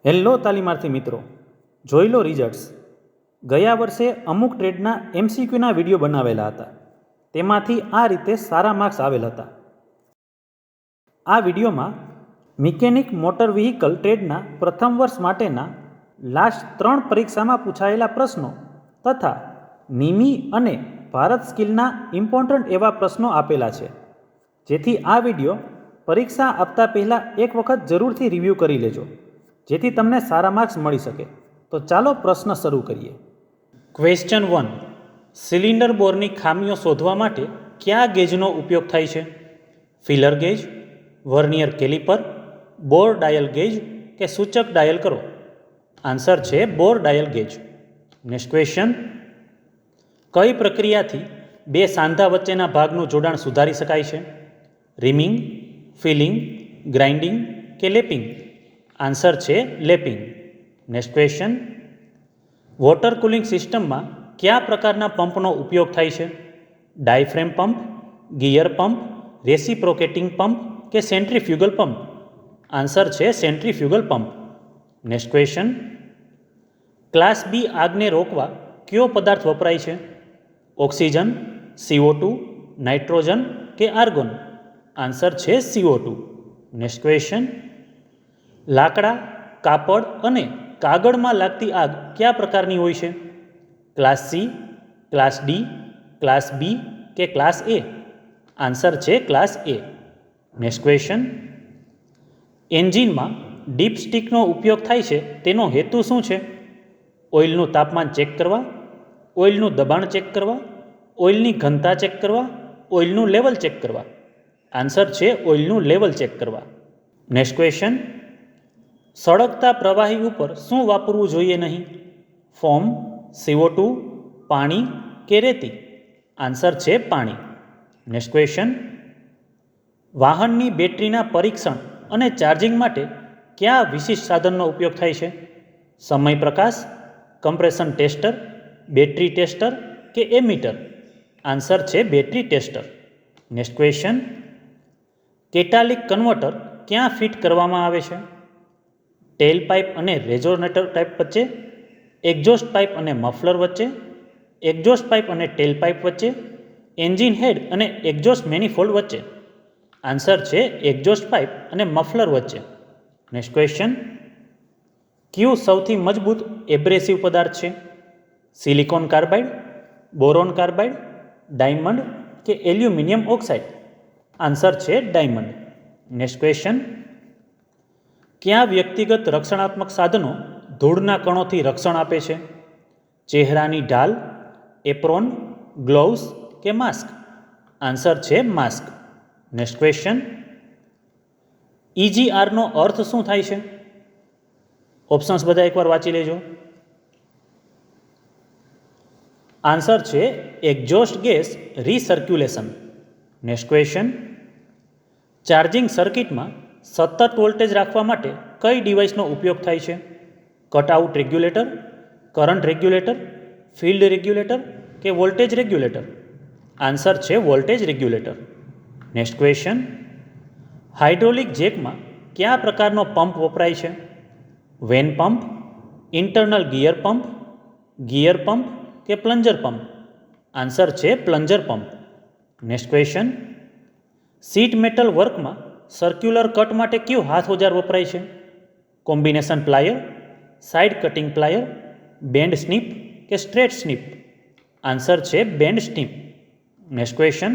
Hello તાલીમાર્થી મિત્રો, જોઈ લો results. ગયા વર્ષે અમુક ટ્રેડના એમસીક્યુના વિડીયો બનાવેલા હતા. તેમાંથી આ રીતે સારા માર્ક્સ આવેલ હતા. આ વિડીયોમાં મિકેનિક મોટર વ્હીકલ ટ્રેડના પ્રથમ વર્ષ માટેના લાસ્ટ 3 પરીક્ષામાં પૂછાયેલા પ્રશ્નો તથા નિમી અને ભારત સ્કિલના ઇમ્પોર્ટન્ટ એવા પ્રશ્નો આપેલા છે, જેથી આ વિડીયો પરીક્ષા આપતા પહેલાં એક વખત જરૂરથી રિવ્યૂ કરી લેજો, જેથી તમને સારા માર્ક્સ મળી શકે. તો ચાલો પ્રશ્ન શરૂ કરીએ. ક્વેશ્ચન 1. સિલિન્ડર બોરની ખામીઓ શોધવા માટે કયા ગેજનો ઉપયોગ થાય છે? ફિલર ગેજ, વર્નિયર કેલિપર, બોર ડાયલ ગેજ કે સૂચક ડાયલ કરો? આન્સર છે બોર ડાયલ ગેજ. Next question. કઈ પ્રક્રિયાથી બે સાંધા વચ્ચેના ભાગનું જોડાણ સુધારી શકાય છે? રીમિંગ, ફિલિંગ, ગ્રાઇન્ડિંગ કે લેપિંગ? આન્સર છે lapping. Next question. Water cooling સિસ્ટમમાં કયા પ્રકારના પંપનો ઉપયોગ થાય છે? Diaphragm pump, gear pump, reciprocating pump કે સેન્ટ્રીફ્યુગલ પંપ? આન્સર છે centrifugal pump. Next question. Class B આગને રોકવા કયો પદાર્થ વપરાય છે? ઓક્સિજન, CO2, નાઇટ્રોજન કે આર્ગોન? આન્સર છે CO2. Next question. લાકડા, કાપડ અને કાગળમાં લાગતી આગ કયા પ્રકારની હોય છે? Class C, class D, class B કે ક્લાસ એ? આન્સર છે ક્લાસ એ. Next question. એન્જિનમાં ડીપ સ્ટિકનો ઉપયોગ થાય છે, તેનો હેતુ શું છે? ઓઇલનું તાપમાન ચેક કરવા, ઓઇલનું દબાણ ચેક કરવા, ઓઇલની ઘનતા ચેક કરવા, ઓઇલનું લેવલ ચેક કરવા? આન્સર છે ઓઇલનું લેવલ ચેક કરવા. Next question. સળગતા પ્રવાહી ઉપર શું વાપરવું જોઈએ નહીં? ફોમ, CO2, પાણી કે રેતી? આન્સર છે પાણી. Next question. વાહનની બેટરીના પરીક્ષણ અને ચાર્જિંગ માટે કયા વિશિષ્ટ સાધનનો ઉપયોગ થાય છે? સમય પ્રકાશ, કમ્પ્રેશન ટેસ્ટર, બેટરી ટેસ્ટર કે એમીટર? આન્સર છે battery tester. Next question. Catalytic converter ક્યાં ફિટ કરવામાં આવે છે? ટેલ પાઇપ અને રેઝોનેટર ટાઈપ વચ્ચે, એક્ઝોસ્ટ પાઇપ અને મફલર વચ્ચે, એક્ઝોસ્ટ પાઇપ અને ટેલ પાઇપ વચ્ચે, એન્જિન હેડ અને એક્ઝોસ્ટ મેનિફોલ્ડ વચ્ચે? આન્સર છે એક્ઝોસ્ટ પાઇપ અને મફલર વચ્ચે. Next question. કયું સૌથી મજબૂત એબ્રેસિવ પદાર્થ છે? Silicon carbide, boron carbide, diamond કે એલ્યુમિનિયમ ઓક્સાઇડ? આન્સર છે ડાયમંડ. Next question. કયા વ્યક્તિગત રક્ષણાત્મક સાધનો ધૂળના કણોથી રક્ષણ આપે છે? ચહેરાની ઢાલ, એપ્રોન, ગ્લોવ્સ કે માસ્ક? આન્સર છે માસ્ક. Next question. EGRનો અર્થ શું થાય છે? ઓપ્શન્સ બધા એકવાર વાંચી લેજો. આન્સર છે exhaust gas recirculation. Next question. Charging સર્કિટમાં સતત વોલ્ટેજ રાખવા માટે કઈ ડિવાઇસનો ઉપયોગ થાય છે? Cutout regulator, current regulator, field regulator કે વોલ્ટેજ રેગ્યુલેટર? આન્સર છે voltage regulator. Next question. Hydraulic જેકમાં કયા પ્રકારનો પંપ વપરાય છે? Vane pump, internal gear pump કે પ્લન્જર પંપ? આન્સર છે plunger pump. Next question. Sheet metal વર્કમાં સર્ક્યુલર કટ માટે કયું હાથ ઓજાર વપરાય છે? Combination plier, side cutting plier, bend snip કે સ્ટ્રેટ સ્નીપ? આન્સર છે bend snip. Next question.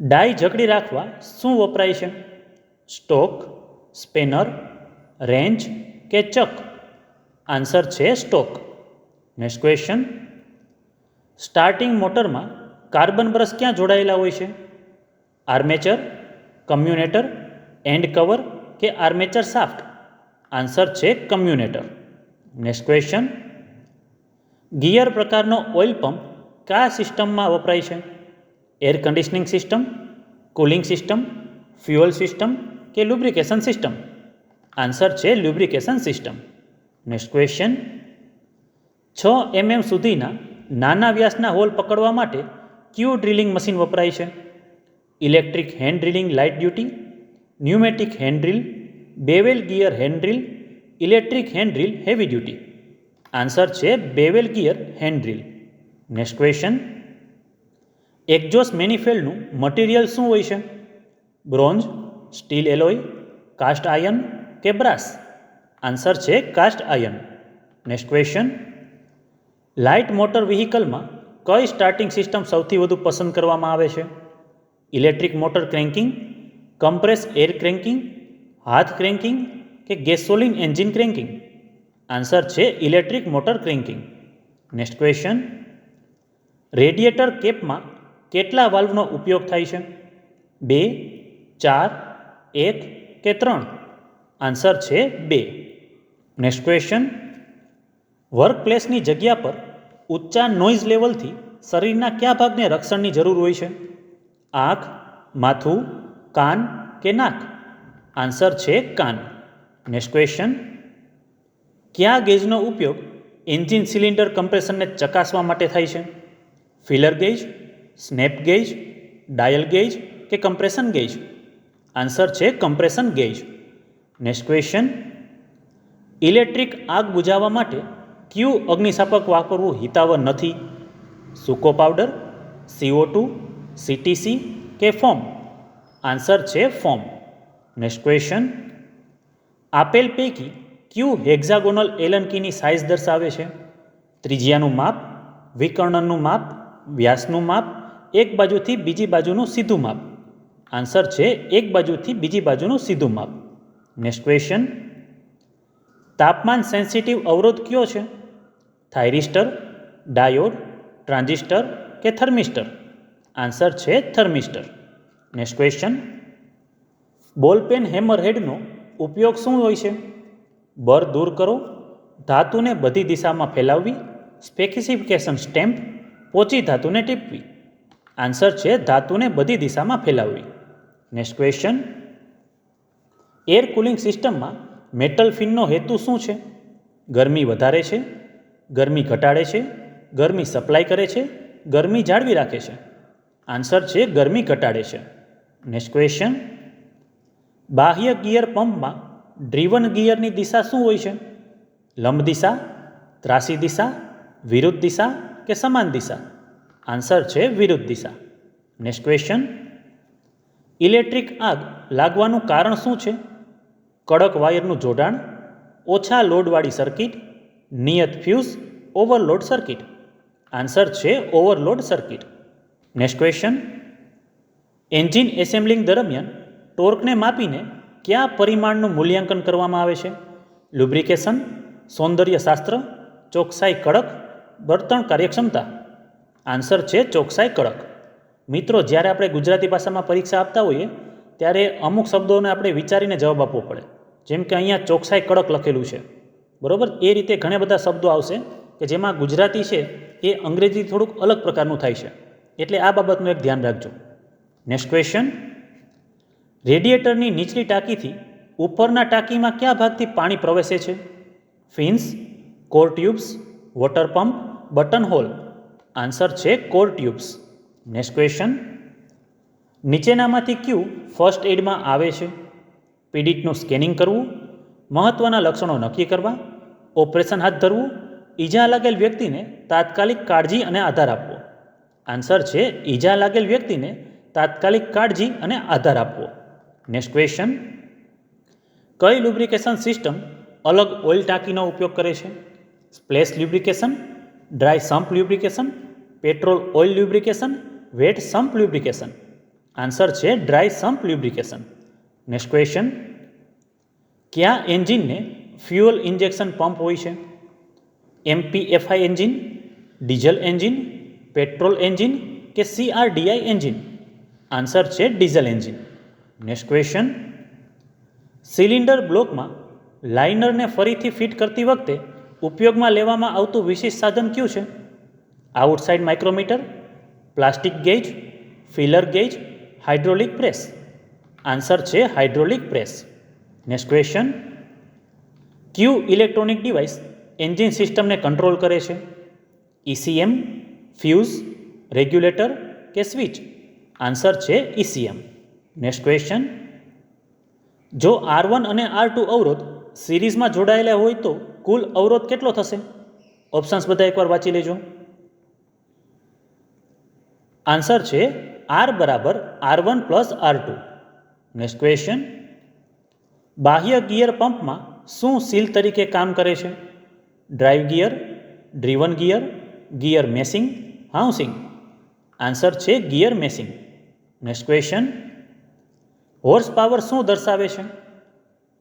Die જકડી રાખવા શું વપરાય છે? સ્ટોક, સ્પેનર, રેન્ચ કે ચક? આન્સર છે સ્ટોક. Next question. સ્ટાર્ટિંગ મોટરમાં કાર્બન બ્રશ ક્યાં જોડાયેલા હોય છે? આર્મેચર, કમ્યુનેટર, એન્ડ કવર કે આર્મેચર શાફ્ટ? આન્સર છે કમ્યુનેટર. Next question. ગિયર પ્રકારનો ઓઇલ પંપ કયા સિસ્ટમમાં વપરાય છે? Air conditioning system, cooling system, fuel system કે લુબ્રિકેશન સિસ્ટમ? આન્સર છે lubrication system. Next question. 6 mm સુધીના નાના વ્યાસના હોલ પકડવા માટે કયું ડ્રિલિંગ મશીન વપરાય છે? Electric hand drilling light duty, pneumatic hand drill, bevel gear hand drill electric hand drill heavy duty? Answer છે bevel gear hand drill. Next question, exhaust મેનિફેલ્ડનું મટીરિયલ શું હોય છે? Bronze, steel alloy, cast iron કે brass? Answer છે cast iron. Next question, light motor વ્હીકલમાં કઈ starting system સૌથી વધુ પસંદ કરવામાં આવે છે? Electric motor cranking, compress air cranking, હાથ ક્રેન્કિંગ કે ગેસોલિન એન્જિન ક્રેન્કિંગ? આન્સર છે electric motor cranking. Next question, radiator કેપમાં કેટલા વાલ્વનો ઉપયોગ થાય છે? 2, 4, 1 કે 3? આન્સર છે 2. નેક્સ્ટ ક્વેશ્ચન, વર્કપ્લેસની જગ્યા પર ઊંચા નોઇઝ લેવલથી શરીરના કયા ભાગને રક્ષણની જરૂર હોય છે? આંખ, માથું, કાન કે નાક? આન્સર છે કાન. નેક્સ્ટ ક્વેશ્ચન, કયા ગેજનો ઉપયોગ એન્જિન સિલિન્ડર કમ્પ્રેશનને ચકાસવા માટે થાય છે? Feeler gauge, snap gauge, dial gauge કે કમ્પ્રેશન ગેજ? આન્સર છે compression gauge. Next question, electric આગ બુઝાવવા માટે કયું અગ્નિશામક વાપરવું હિતાવહ નથી? સૂકો પાવડર, CO2, CTC કે ફોમ? આન્સર છે ફોમ. નેક્સ્ટ ક્વેશ્ચન, આપેલ પૈકી કયું હેક્ઝાગોનલ એલન કીની સાઇઝ દર્શાવે છે? ત્રિજ્યાનું માપ, વિકર્ણનનું માપ, વ્યાસનું માપ, એક બાજુથી બીજી બાજુનું સીધું માપ? આન્સર છે એક બાજુથી બીજી બાજુનું સીધું માપ. નેક્સ્ટ ક્વેશ્ચન, તાપમાન સેન્સિટિવ અવરોધ કયો છે? થાઇરિસ્ટર, ડાયોડ, ટ્રાન્ઝિસ્ટર કે થર્મિસ્ટર? આન્સર છે થર્મિસ્ટર. નેક્સ્ટ ક્વેશ્ચન, બોલપેન હેમરહેડનો ઉપયોગ શું હોય છે? બર દૂર કરો, ધાતુને બધી દિશામાં ફેલાવવી, સ્પેસિફિકેશન સ્ટેમ્પ, પોચી ધાતુને ટીપવી? આન્સર છે ધાતુને બધી દિશામાં ફેલાવવી. નેક્સ્ટ ક્વેશ્ચન, એર કુલિંગ સિસ્ટમમાં મેટલ ફિનનો હેતુ શું છે? ગરમી વધારે છે, ગરમી ઘટાડે છે, ગરમી સપ્લાય કરે છે, ગરમી જાળવી રાખે છે? આન્સર છે ગરમી ઘટાડે છે. નેક્સ્ટ ક્વેશ્ચન, બાહ્ય ગિયર પંપમાં ડ્રીવન ગિયરની દિશા શું હોય છે? લંબ દિશા, ત્રાસી દિશા, વિરુદ્ધ દિશા કે સમાન દિશા? આન્સર છે વિરુદ્ધ દિશા. નેક્સ્ટ ક્વેશ્ચન, ઇલેક્ટ્રિક આગ લાગવાનું કારણ શું છે? કડક વાયરનું જોડાણ, ઓછા લોડવાળી સર્કિટ, નિયત ફ્યુઝ, ઓવરલોડ સર્કિટ? આન્સર છે overload circuit. Next question, engine assembling દરમિયાન ટોર્કને માપીને કયા પરિમાણનું મૂલ્યાંકન કરવામાં આવે છે? લુબ્રિકેશન, સૌંદર્ય શાસ્ત્ર, ચોકસાઈ કડક, બળતણ કાર્યક્ષમતા? આન્સર છે ચોકસાઈ કડક. મિત્રો, જ્યારે આપણે ગુજરાતી ભાષામાં પરીક્ષા આપતા હોઈએ ત્યારે અમુક શબ્દોને આપણે વિચારીને જવાબ આપવો પડે. જેમ કે અહીંયા ચોકસાઈ કડક લખેલું છે, બરાબર? એ રીતે ઘણા બધા શબ્દો આવશે કે જેમાં ગુજરાતી છે એ અંગ્રેજી થોડુંક અલગ પ્રકારનું થાય છે, એટલે આ બાબતનું એક ધ્યાન રાખજો. નેક્સ્ટ ક્વેશ્ચન, રેડિએટરની નીચલી ટાંકીથી ઉપરના ટાંકીમાં કયા ભાગથી પાણી પ્રવેશે છે? Fins, core tubes, water pump, button hole? Answer છે કોર ટ્યુબ્સ. નેક્સ્ટ ક્વેશ્ચન, નીચેનામાંથી કયું ફર્સ્ટ એડમાં આવે છે? પીડિતનું સ્કેનિંગ કરવું, મહત્ત્વના લક્ષણો નક્કી કરવા, ઓપરેશન હાથ ધરવું, ઈજા લાગેલ વ્યક્તિને તાત્કાલિક કાળજી અને આધાર આપવો? આન્સર છે ઈજા લાગેલ વ્યક્તિને તાત્કાલિક કાળજી અને આધાર આપવો. નેક્સ્ટ ક્વેશ્ચન, કઈ લુબ્રિકેશન સિસ્ટમ અલગ ઓઇલ ટાંકીનો ઉપયોગ કરે છે? Splash lubrication, dry sump lubrication, petrol oil lubrication, wet sump lubrication? Answer છે dry sump lubrication. Next question, કયા એન્જિનને ફ્યુઅલ ઇન્જેક્શન પંપ હોય છે? MPFI engine, diesel engine, petrol engine કે CRDI એન્જિન? આન્સર છે diesel engine. Next question, cylinder બ્લોકમાં લાઇનરને ફરીથી ફિટ કરતી વખતે ઉપયોગમાં લેવામાં આવતું વિશેષ સાધન કયું છે? Outside micrometer, plastic gauge, filler gauge, hydraulic press? Answer છે હાઇડ્રોલિક પ્રેસ. નેક્સ્ટ ક્વેશ્ચન, કયું ઇલેક્ટ્રોનિક ડિવાઇસ એન્જિન સિસ્ટમને કંટ્રોલ કરે છે? ECM, ફ્યુઝ, રેગ્યુલેટર કે સ્વિચ? આન્સર છે ECM. નેક્સ્ટ ક્વેશ્ચન, જો R1 અને R2 અવરોધ સિરીઝમાં જોડાયેલા હોય તો કુલ અવરોધ કેટલો થશે? ઓપ્શન્સ બધા એકવાર વાંચી લેજો. આન્સર છે R બરાબર R1 plus R2. Next question, બાહ્ય ગિયર પંપમાં શું સીલ તરીકે કામ કરે છે? Drive gear, driven gear, gear meshing, housing. Answer છે gear meshing. Next question, horse power શું દર્શાવે છે?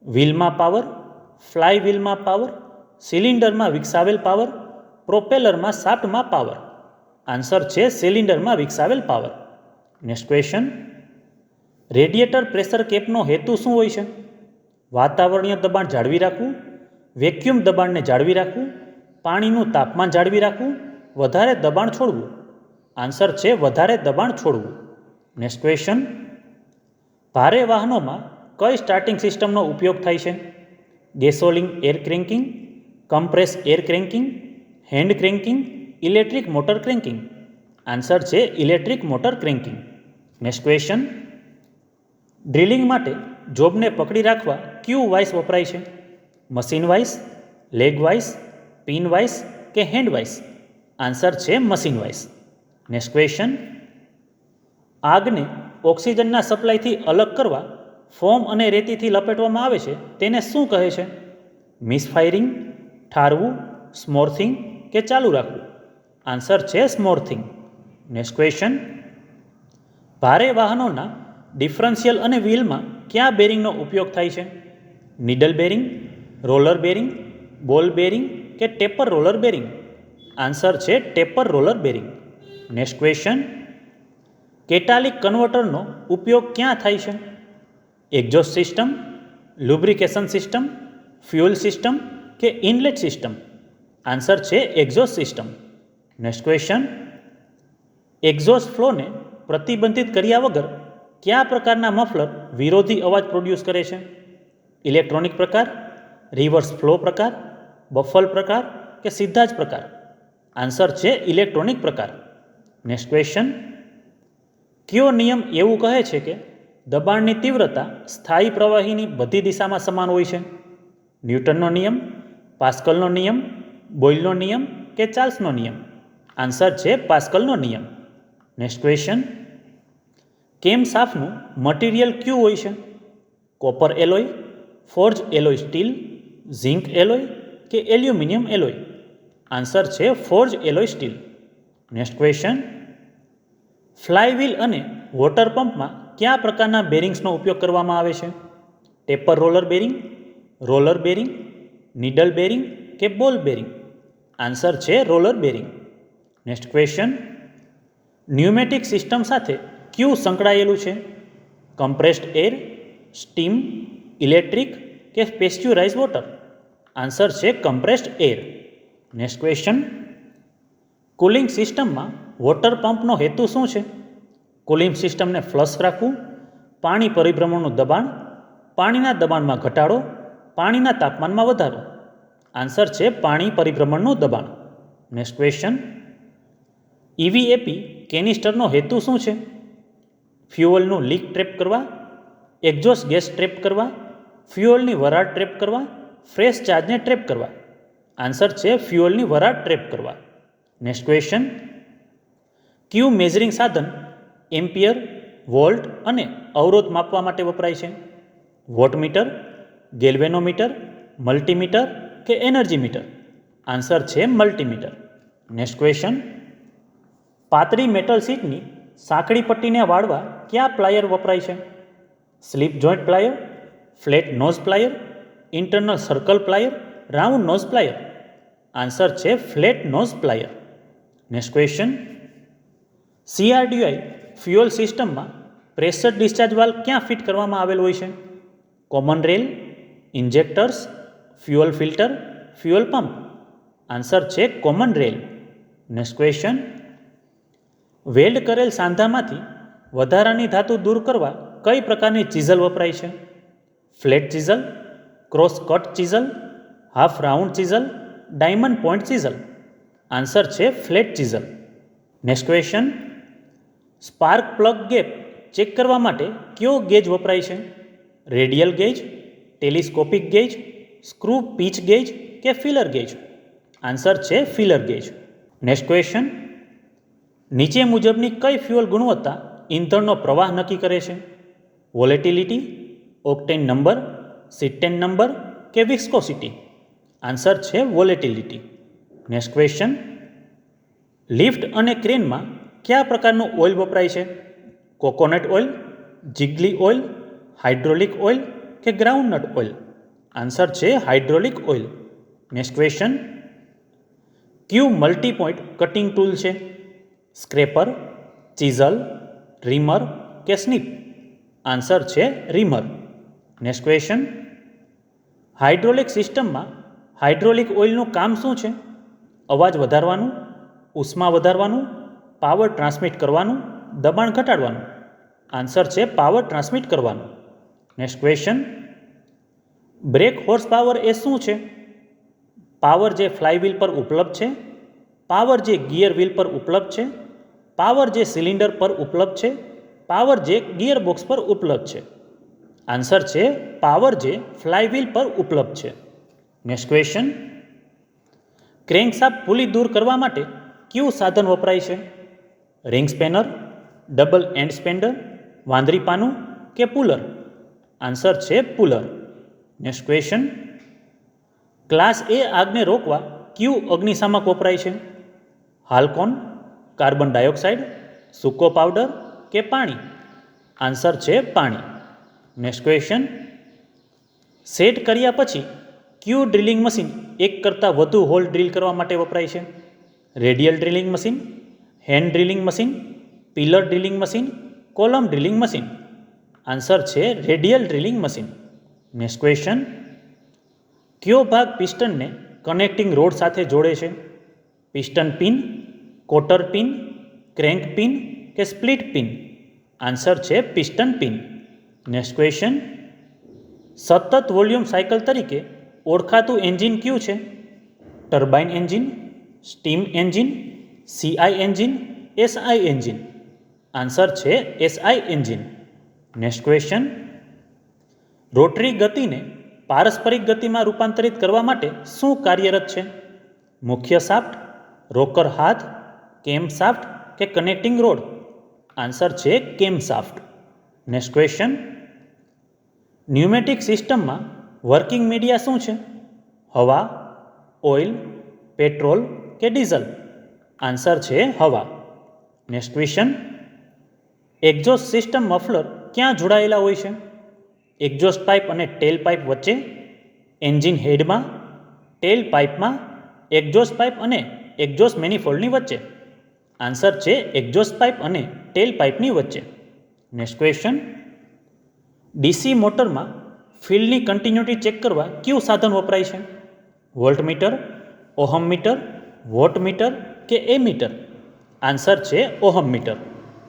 વ્હીલમાં પાવર, ફ્લાય વ્હીલમાં પાવર, સિલિન્ડરમાં વિકસાવેલ પાવર, પ્રોપેલરમાં શાફ્ટમાં પાવર. આન્સર છે સિલિન્ડરમાં વિકસાવેલ power. Next question, radiator pressure કેપનો હેતુ શું હોય છે? વાતાવરણીય દબાણ જાળવી રાખવું, વેક્યુમ દબાણને જાળવી રાખવું, પાણીનું તાપમાન જાળવી રાખવું, વધારે દબાણ છોડવું. આન્સર છે વધારે દબાણ છોડવું. નેક્સ્ટ ક્વેશ્ચન, ભારે વાહનોમાં કઈ સ્ટાર્ટિંગ સિસ્ટમનો ઉપયોગ થાય છે? Gasoline air cranking, compress air cranking, hand cranking, electric motor cranking. Answer છે electric motor cranking. Next question, drilling માટે જોબને પકડી રાખવા કયું વાઇસ વપરાય છે? Machine vice, leg vice, pin vice કે હેન્ડ વાઇસ? આન્સર છે મશીન વાઇસ. નેક્સ્ટ ક્વેશ્ચન, આગને ઓક્સિજનના સપ્લાયથી અલગ કરવા ફોમ અને રેતીથી લપેટવામાં આવે છે તેને શું કહે છે? મિસફાયરિંગ, ઠારવું, સ્મોર્થિંગ કે ચાલુ રાખવું? આન્સર છે સ્મોર્થિંગ. નેક્સ્ટ ક્વેશ્ચન, ભારે વાહનોના ડિફરન્શિયલ અને વ્હીલમાં કયા બેરિંગનો ઉપયોગ થાય છે? Needle bearing, roller bearing, ball bearing કે ટેપર રોલર બેરિંગ? આન્સર છે taper roller bearing. Next question, catalytic કન્વર્ટરનો ઉપયોગ ક્યાં થાય છે? Exhaust system, lubrication system, fuel system કે ઇનલેટ સિસ્ટમ? આન્સર છે exhaust system. Next question, exhaust ફ્લોને પ્રતિબંધિત કર્યા વગર કયા પ્રકારના મફલર વિરોધી અવાજ પ્રોડ્યુસ કરે છે? ઇલેક્ટ્રોનિક પ્રકાર, રિવર્સ ફ્લો પ્રકાર, બફલ પ્રકાર કે સીધા જ પ્રકાર? આન્સર છે ઇલેક્ટ્રોનિક પ્રકાર. નેક્સ્ટ ક્વેશ્ચન, કયો નિયમ એવું કહે છે કે દબાણની તીવ્રતા સ્થાયી પ્રવાહીની બધી દિશામાં સમાન હોય છે? ન્યૂટનનો નિયમ, પાસ્કલનો નિયમ, બોયલનો નિયમ કે ચાર્લ્સનો નિયમ? આન્સર છે પાસ્કલનો નિયમ. નેક્સ્ટ ક્વેશ્ચન, કેમ શાફ્ટનું મટીરિયલ કયું હોય છે? Copper alloy, forge alloy steel, zinc alloy કે એલ્યુમિનિયમ એલોય? આન્સર છે forge alloy steel. Next question, fly wheel અને વોટર પંપમાં કયા પ્રકારના બેરિંગ્સનો ઉપયોગ કરવામાં આવે છે? Taper roller bearing, roller bearing, needle bearing કે બોલ બેરિંગ? આન્સર છે roller bearing. Next question, pneumatic system સાથે કયું સંકળાયેલું છે? કમ્પ્રેસ્ડ એર, સ્ટીમ, ઇલેક્ટ્રિક કે પેસ્ચ્યુરાઇઝ વોટર? આન્સર છે compressed air. Next question, cooling સિસ્ટમમાં વોટર પંપનો હેતુ શું છે? કુલિંગ સિસ્ટમને ફ્લશ રાખવું, પાણી પરિભ્રમણનું દબાણ, પાણીના દબાણમાં ઘટાડો, પાણીના તાપમાનમાં વધારો? આન્સર છે પાણી પરિભ્રમણનું દબાણ. નેક્સ્ટ ક્વેશ્ચન, ઈવીએપી કેનિસ્ટરનો હેતુ શું છે? ફ્યુઅલનું લીક ટ્રેપ કરવા, એક્ઝોસ્ટ ગેસ ટ્રેપ કરવા, ફ્યુઅલની વરાળ ટ્રેપ કરવા, ફ્રેશ ચાર્જને ટ્રેપ કરવા? આન્સર છે ફ્યુઅલની વરાળ ટ્રેપ કરવા. નેક્સ્ટ ક્વેશ્ચન, કયું મેઝરિંગ સાધન એમ્પિયર, વોલ્ટ અને અવરોધ માપવા માટે વપરાય છે? વોટમીટર, ગેલ્વેનોમીટર, મલ્ટીમીટર કે એનર્જી મીટર? આન્સર છે મલ્ટીમીટર. નેક્સ્ટ ક્વેશ્ચન, પાતળી મેટલ શીટની સાંકડી પટ્ટીને વાળવા કયા પ્લાયર વપરાય છે? Slip joint plier, flat nose plier, internal circle plier, round nose plier? Answer છે flat nose plier. Next question, CRDI fuel સિસ્ટમમાં પ્રેશર ડિસ્ચાર્જ વાલ્વ ક્યાં ફિટ કરવામાં આવેલ હોય છે? Common rail, injectors, fuel filter, fuel pump? Answer છે common rail. Next question, weld કરેલ સાંધામાંથી વધારાની ધાતુ દૂર કરવા કઈ પ્રકારની ચીઝલ વપરાય છે? Flat chisel, cross cut chisel, half round chisel, diamond point chisel? Answer છે flat chisel. Next question, spark plug gap check કરવા માટે કયો ગેજ વપરાય છે? Radial gauge, telescopic gauge, screw pitch gauge કે ફિલર ગેજ? આન્સર છે feeler gauge. Next question, નીચે મુજબની કઈ ફ્યુઅલ ગુણવત્તા ઇંધણનો પ્રવાહ નક્કી કરે છે? Volatility, octane number, cetane number કે વિસ્કોસિટી? આન્સર છે વોલેટિલિટી. નેક્સ્ટ ક્વેશ્ચન, લિફ્ટ અને ક્રેનમાં કયા પ્રકારનું ઓઇલ વપરાય છે? Coconut oil, gingelly oil, hydraulic oil કે ગ્રાઉન્ડનટ ઓઇલ? આન્સર છે હાઇડ્રોલિક ઓઇલ. નેક્સ્ટ ક્વેશ્ચન, કયું મલ્ટી પોઇન્ટ કટિંગ ટૂલ છે? સ્ક્રેપર, ચીઝલ, રીમર કે સ્નીપ? આન્સર છે રીમર. નેક્સ્ટ ક્વેશ્ચન, હાઇડ્રોલિક સિસ્ટમમાં હાઇડ્રોલિક ઓઇલનું કામ શું છે? અવાજ વધારવાનું, ઉષ્મા વધારવાનું, પાવર ટ્રાન્સમિટ કરવાનું, દબાણ ઘટાડવાનું? આન્સર છે પાવર ટ્રાન્સમિટ કરવાનું. Next question, brake horse power એ શું છે? પાવર જે ફ્લાયવ્હીલ પર ઉપલબ્ધ છે, પાવર જે ગિયર વ્હીલ પર ઉપલબ્ધ છે, પાવર જે સિલિન્ડર પર ઉપલબ્ધ છે, પાવર જે ગિયર બોક્સ પર ઉપલબ્ધ છે? આન્સર છે પાવર જે ફ્લાયવ્હીલ પર ઉપલબ્ધ છે. નેક્સ્ટ ક્વેશ્ચન, ક્રેન્કશાફ્ટ પુલી દૂર કરવા માટે કયું સાધન વપરાય છે? Ring spanner, double end spanner, વાંદરી પાનું કે પુલર? આન્સર છે puller. Next question, class A આગને રોકવા કયું અગ્નિશામક વપરાય છે? હાલ્કોન, કાર્બન ડાયોક્સાઇડ, સૂકો પાવડર કે પાણી? આન્સર છે પાણી. નેક્સ્ટ ક્વેશ્ચન, સેટ કર્યા પછી કયું ડ્રિલિંગ મશીન એક કરતાં વધુ હોલ ડ્રિલ કરવા માટે વપરાય છે? Radial drilling machine, hand drilling machine, pillar drilling machine, column drilling machine? Answer છે radial drilling machine. Next question, કયો ભાગ પિસ્ટનને કનેક્ટિંગ રોડ સાથે જોડે છે? Piston pin, cotter pin, crank pin કે સ્પ્લિટ પિન? આન્સર છે પિસ્ટન પિન. નેક્સ્ટ ક્વેશ્ચન, સતત વોલ્યુમ સાયકલ તરીકે ઓળખાતું એન્જિન કયું છે? Turbine engine, steam engine, CI engine, SI engine? Answer છે SI engine. Next question, rotary ગતિને પારસ્પરિક ગતિમાં રૂપાંતરિત કરવા માટે શું કાર્યરત છે? મુખ્ય શાફ્ટ, રોકર હાથ, કેમ શાફ્ટ કે કનેક્ટિંગ રોડ? આન્સર છે કેમ શાફ્ટ. નેક્સ્ટ ક્વેશ્ચન, ન્યુમેટિક સિસ્ટમમાં વર્કિંગ મીડિયા શું છે? હવા, ઓઇલ, પેટ્રોલ કે ડીઝલ? આન્સર છે હવા. Next question, exhaust system muffler ક્યાં જોડાયેલા હોય છે? એક્ઝોસ્ટ પાઇપ અને ટેલ પાઇપ વચ્ચે, એન્જિન હેડમાં, ટેલ પાઇપમાં, એક્ઝોસ્ટ પાઇપ અને એક્ઝોસ્ટ મેનિફોલ્ડની વચ્ચે? આન્સર છે એક્ઝોસ્ટ પાઇપ અને ટેલ પાઇપની વચ્ચે. નેક્સ્ટ ક્વેશ્ચન, ડીસી મોટરમાં ફિલ્ડની કન્ટિન્યુટી ચેક કરવા કયું સાધન વપરાય છે? Voltmeter, ohm meter, watt meter કે એ મીટર? આન્સર છે ઓહમ મીટર.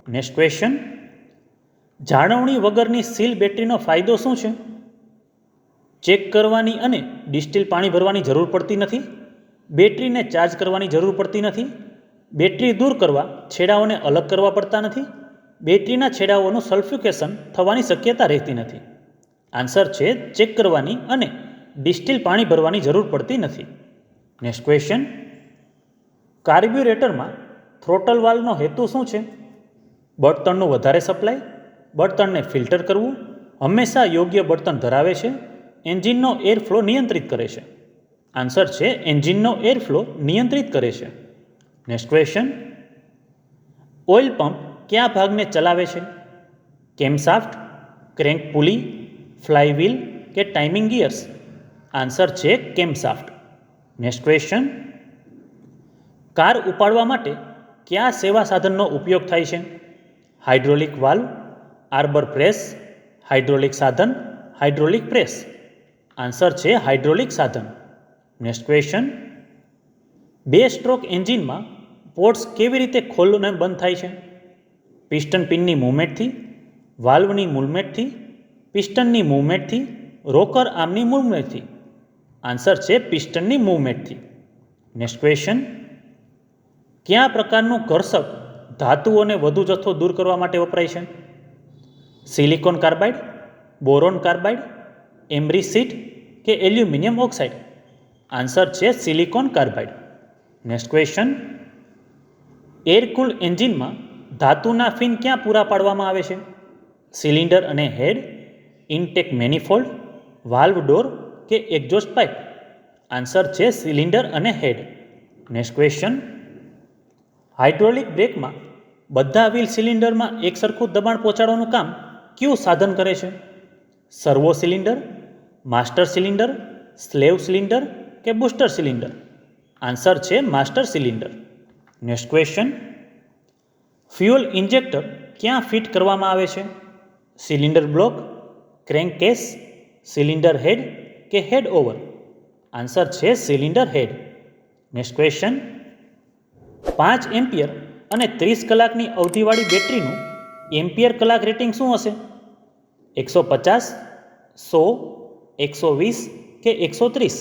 નેક્સ્ટ ક્વેશ્ચન, જાળવણી વગરની સીલ બેટરીનો ફાયદો શું છે? ચેક કરવાની અને ડિસ્ટિલ પાણી ભરવાની જરૂર પડતી નથી, બેટરીને ચાર્જ કરવાની જરૂર પડતી નથી, બેટરી દૂર કરવા છેડાઓને અલગ કરવા પડતા નથી, બેટરીના છેડાઓનું સલ્ફ્યુકેશન થવાની શક્યતા રહેતી નથી? આન્સર છે ચેક કરવાની અને ડિસ્ટિલ પાણી ભરવાની જરૂર પડતી નથી. નેક્સ્ટ ક્વેશ્ચન, કાર્બ્યુરેટરમાં થ્રોટલ વાલ્વનો હેતુ શું છે? બળતણનું વધારે સપ્લાય, બળતણને ફિલ્ટર કરવું, હંમેશા યોગ્ય બળતણ ધરાવે છે, એન્જિનનો એરફ્લો નિયંત્રિત કરે છે? આન્સર છે એન્જિનનો એરફ્લો નિયંત્રિત કરે છે. નેક્સ્ટ ક્વેશ્ચન, ઓઇલ પંપ કયા ભાગને ચલાવે છે? કેમશાફ્ટ, ક્રેન્ક પુલી, ફ્લાયવ્હીલ કે ટાઇમિંગ ગિયર્સ? આન્સર છે કેમશાફ્ટ. નેક્સ્ટ ક્વેશ્ચન, કાર ઉપાડવા માટે કયા સેવા સાધનનો ઉપયોગ થાય છે? હાઇડ્રોલિક વાલ્વ, આર્બર પ્રેસ, હાઇડ્રોલિક સાધન, હાઇડ્રોલિક પ્રેસ? આન્સર છે હાઇડ્રોલિક સાધન. નેક્સ્ટ ક્વેશ્ચન, બે સ્ટ્રોક એન્જિનમાં પોર્ટ્સ કેવી રીતે ખોલવું અને બંધ થાય છે? પિસ્ટન પિનની મૂવમેન્ટથી, વાલ્વની મૂવમેન્ટથી, પિસ્ટનની મૂવમેન્ટથી, રોકર આર્મની મૂવમેન્ટથી? આન્સર છે પિસ્ટનની મૂવમેન્ટથી. નેક્સ્ટ ક્વેશ્ચન, કયા પ્રકારનું ઘર્ષક ધાતુઓને વધુ જથ્થો દૂર કરવા માટે વપરાય છે? Silicon carbide, boron carbide, emery seat કે એલ્યુમિનિયમ ઓક્સાઇડ? આન્સર છે silicon carbide. Next question, air cool એન્જિનમાં ધાતુના ફિન ક્યાં પૂરા પાડવામાં આવે છે? સિલિન્ડર અને હેડ, ઇનટેક મેનિફોલ્ડ, વાલ્વ ડોર કે એક્ઝોસ્ટ પાઇપ? આન્સર છે સિલિન્ડર અને હેડ. નેક્સ્ટ ક્વેશ્ચન, હાઇડ્રોલિક બ્રેકમાં બધા વ્હીલ સિલિન્ડરમાં એક સરખું દબાણ પહોંચાડવાનું કામ કયું સાધન કરે છે? Servo cylinder, master cylinder, slave cylinder કે બુસ્ટર સિલિન્ડર? આન્સર છે master cylinder. Next question, fuel injector ક્યાં ફિટ કરવામાં આવે છે? Cylinder block, crank case, cylinder head કે હેડ ઓવર? આન્સર છે cylinder head. Next question, 5 ampere અને 30 કલાકની અવધિવાળી બેટરીનું એમ્પિયર કલાક રેટિંગ શું હશે? 150, 100, 120 કે 130?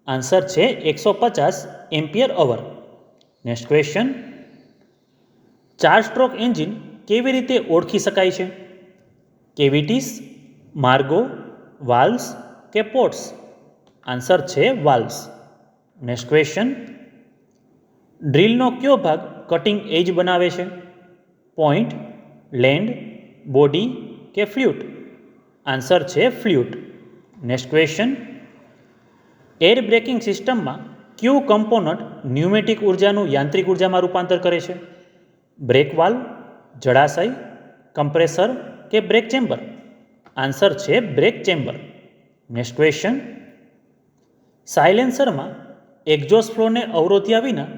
આન્સર છે 150 એમ્પિયર અવર. નેક્સ્ટ ક્વેશ્ચન, 4 સ્ટ્રોક એન્જિન કેવી રીતે ઓળખી શકાય છે? કેવિટીસ, માર્ગો, વાલ્વ્સ કે પોર્ટ્સ? આન્સર છે વાલ્વ્સ. નેક્સ્ટ ક્વેશ્ચન, ડ્રીલનો કયો ભાગ કટિંગ એજ બનાવે છે? પોઇન્ટ, લેન્ડ, બોડી કે ફ્લ્યુટ? આન્સર છે flute. Next question, air braking સિસ્ટમમાં કયું કમ્પોનન્ટ ન્યુમેટિક ઉર્જાનું યાંત્રિક ઉર્જામાં રૂપાંતર કરે છે? બ્રેક વાલ્વ, જળાશય, કમ્પ્રેસર કે બ્રેક ચેમ્બર? આન્સર છે બ્રેક ચેમ્બર. નેક્સ્ટ ક્વેશ્ચન, સાયલેન્સરમાં એક્ઝોસ્ટ ફ્લોને અવરોધ્યા વિના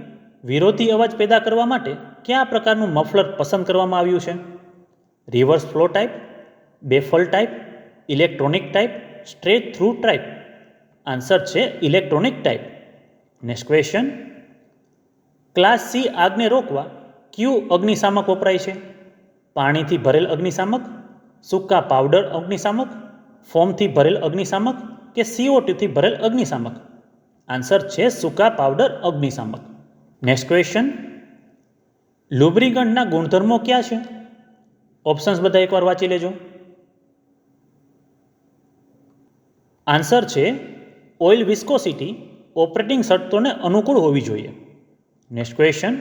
વિરોધી અવાજ પેદા કરવા માટે કયા પ્રકારનું મફલર પસંદ કરવામાં આવ્યું છે? Reverse flow type, baffle type, electronic type, straight through type? Answer છે electronic type. Next question, class C આગને રોકવા કયું અગ્નિશામક વપરાય છે? પાણીથી ભરેલ અગ્નિશામક, સૂકા પાવડર અગ્નિશામક, ફોમથી ભરેલ અગ્નિશામક કે CO2થી ભરેલ અગ્નિશામક? આન્સર છે સૂકા પાવડર અગ્નિશામક. નેક્સ્ટ ક્વેશ્ચન, લુબ્રિકન્ટના ગુણધર્મો ક્યાં છે? ઓપ્શન્સ બધા એકવાર વાંચી લેજો. આન્સર છે ઓઇલ વિસ્કોસિટી ઓપરેટિંગ શરતોને અનુકૂળ હોવી જોઈએ. નેક્સ્ટ ક્વેશ્ચન,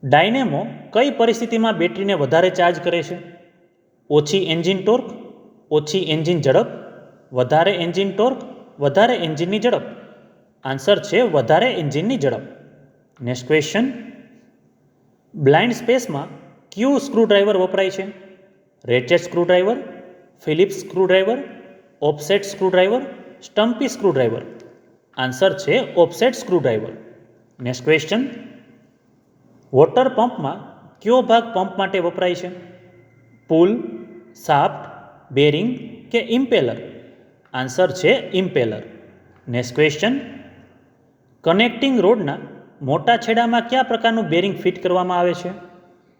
ડાયનેમો કઈ પરિસ્થિતિમાં બેટરીને વધારે ચાર્જ કરે છે? ઓછી એન્જિન ટોર્ક, ઓછી એન્જિન ઝડપ, વધારે એન્જિન ટોર્ક, વધારે એન્જિનની ઝડપ? આન્સર છે વધારે એન્જિનની ઝડપ. નેક્સ્ટ ક્વેશ્ચન, બ્લાઇન્ડ સ્પેસમાં કયું સ્ક્રૂડ્રાઈવર વપરાય છે? Ratchet screwdriver, Phillips screwdriver, offset screwdriver, stumpy screwdriver? Answer છે offset screwdriver. Next question, water પંપમાં કયો ભાગ પંપ માટે વપરાય છે? પુલ, શાફ્ટ, બેરિંગ કે ઇમ્પેલર? આન્સર છે ઇમ્પેલર. નેક્સ્ટ ક્વેશ્ચન, કનેક્ટિંગ રોડના મોટા છેડામાં કયા પ્રકારનું બેરિંગ ફિટ કરવામાં આવે છે?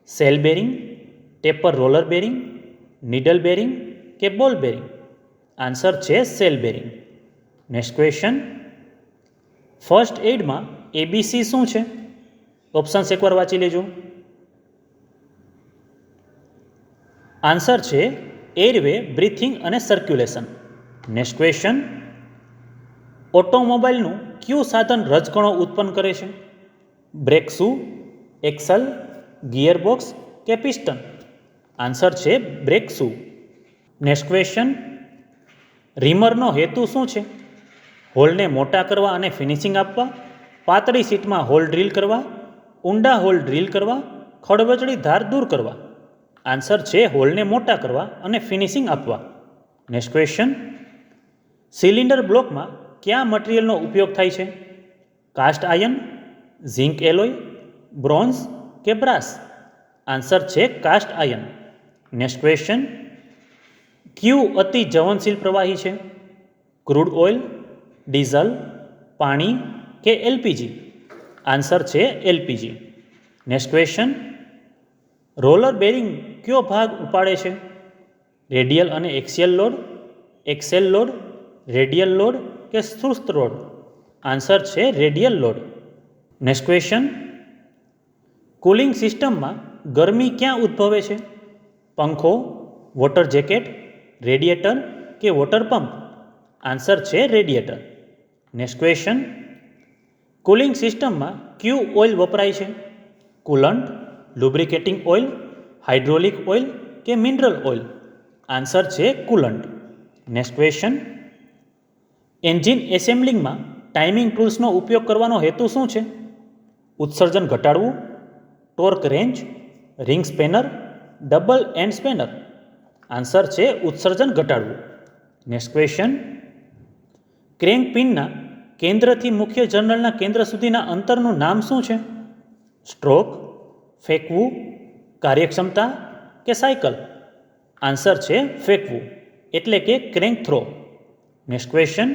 Shell bearing, taper roller bearing, needle bearing કે બોલ બેરિંગ? આન્સર છે shell bearing. Next question, first એઇડમાં ABC શું છે? ઓપ્શન્સ એકવાર વાંચી લેજો. આન્સર છે એરવે, બ્રીથિંગ અને સર્ક્યુલેશન. નેક્સ્ટ ક્વેશ્ચન, ઓટોમોબાઈલનું કયું સાધન રજકણો ઉત્પન્ન કરે છે? બ્રેક શૂ, એક્સલ, ગિયરબોક્સ કે પિસ્ટન? આન્સર છે બ્રેક શૂ. નેક્સ્ટ ક્વેશ્ચન, રીમરનો હેતુ શું છે? હોલને મોટા કરવા અને ફિનિશિંગ આપવા, પાતળી સીટમાં હોલ ડ્રીલ કરવા, ઊંડા હોલ ડ્રીલ કરવા, ખડબચડી ધાર દૂર કરવા? આન્સર છે હોલને મોટા કરવા અને ફિનિશિંગ આપવા. નેક્સ્ટ ક્વેશ્ચન, સિલિન્ડર બ્લોકમાં કયા મટીરિયલનો ઉપયોગ થાય છે? Cast iron, zinc alloy, bronze કે બ્રાસ? આન્સર છે કાસ્ટ આયર્ન. નેક્સ્ટ ક્વેશ્ચન, કયું અતિ જ્વલનશીલ પ્રવાહી છે? ક્રૂડ ઓઇલ, ડીઝલ, પાણી કે LPG? આન્સર છે LPG. Next question, roller bearing કયો ભાગ ઉપાડે છે? રેડિયલ અને axial load, axle load, radial load કે સુસ્ત લોડ? આન્સર છે radial load. Next question, cooling સિસ્ટમમાં ગરમી ક્યાં ઉદ્ભવે છે? પંખો, વોટર જેકેટ, રેડિએટર કે વોટર પંપ? આન્સર છે રેડિએટર. નેક્સ્ટ ક્વેશ્ચન, કુલિંગ સિસ્ટમમાં કયું ઓઇલ વપરાય છે? Coolant, lubricating oil, hydraulic oil કે મિનરલ ઓઇલ? આન્સર છે coolant. Next question, engine એસેમ્બલિંગમાં timing ટૂલ્સનો ઉપયોગ કરવાનો હેતુ શું છે? ઉત્સર્જન ઘટાડવું, torque range, ring spanner, double and spanner? Answer છે ઉત્સર્જન ઘટાડવું. નેક્સ્ટ ક્વેશ્ચન, ક્રેન્ક પિનના કેન્દ્રથી મુખ્ય જર્નલના કેન્દ્ર સુધીના અંતરનું નામ શું છે? સ્ટ્રોક, ફેંકવું, કાર્યક્ષમતા કે સાયકલ? આન્સર છે ફેંકવું, એટલે કે ક્રેન્ક થ્રો. નેક્સ્ટ ક્વેશ્ચન,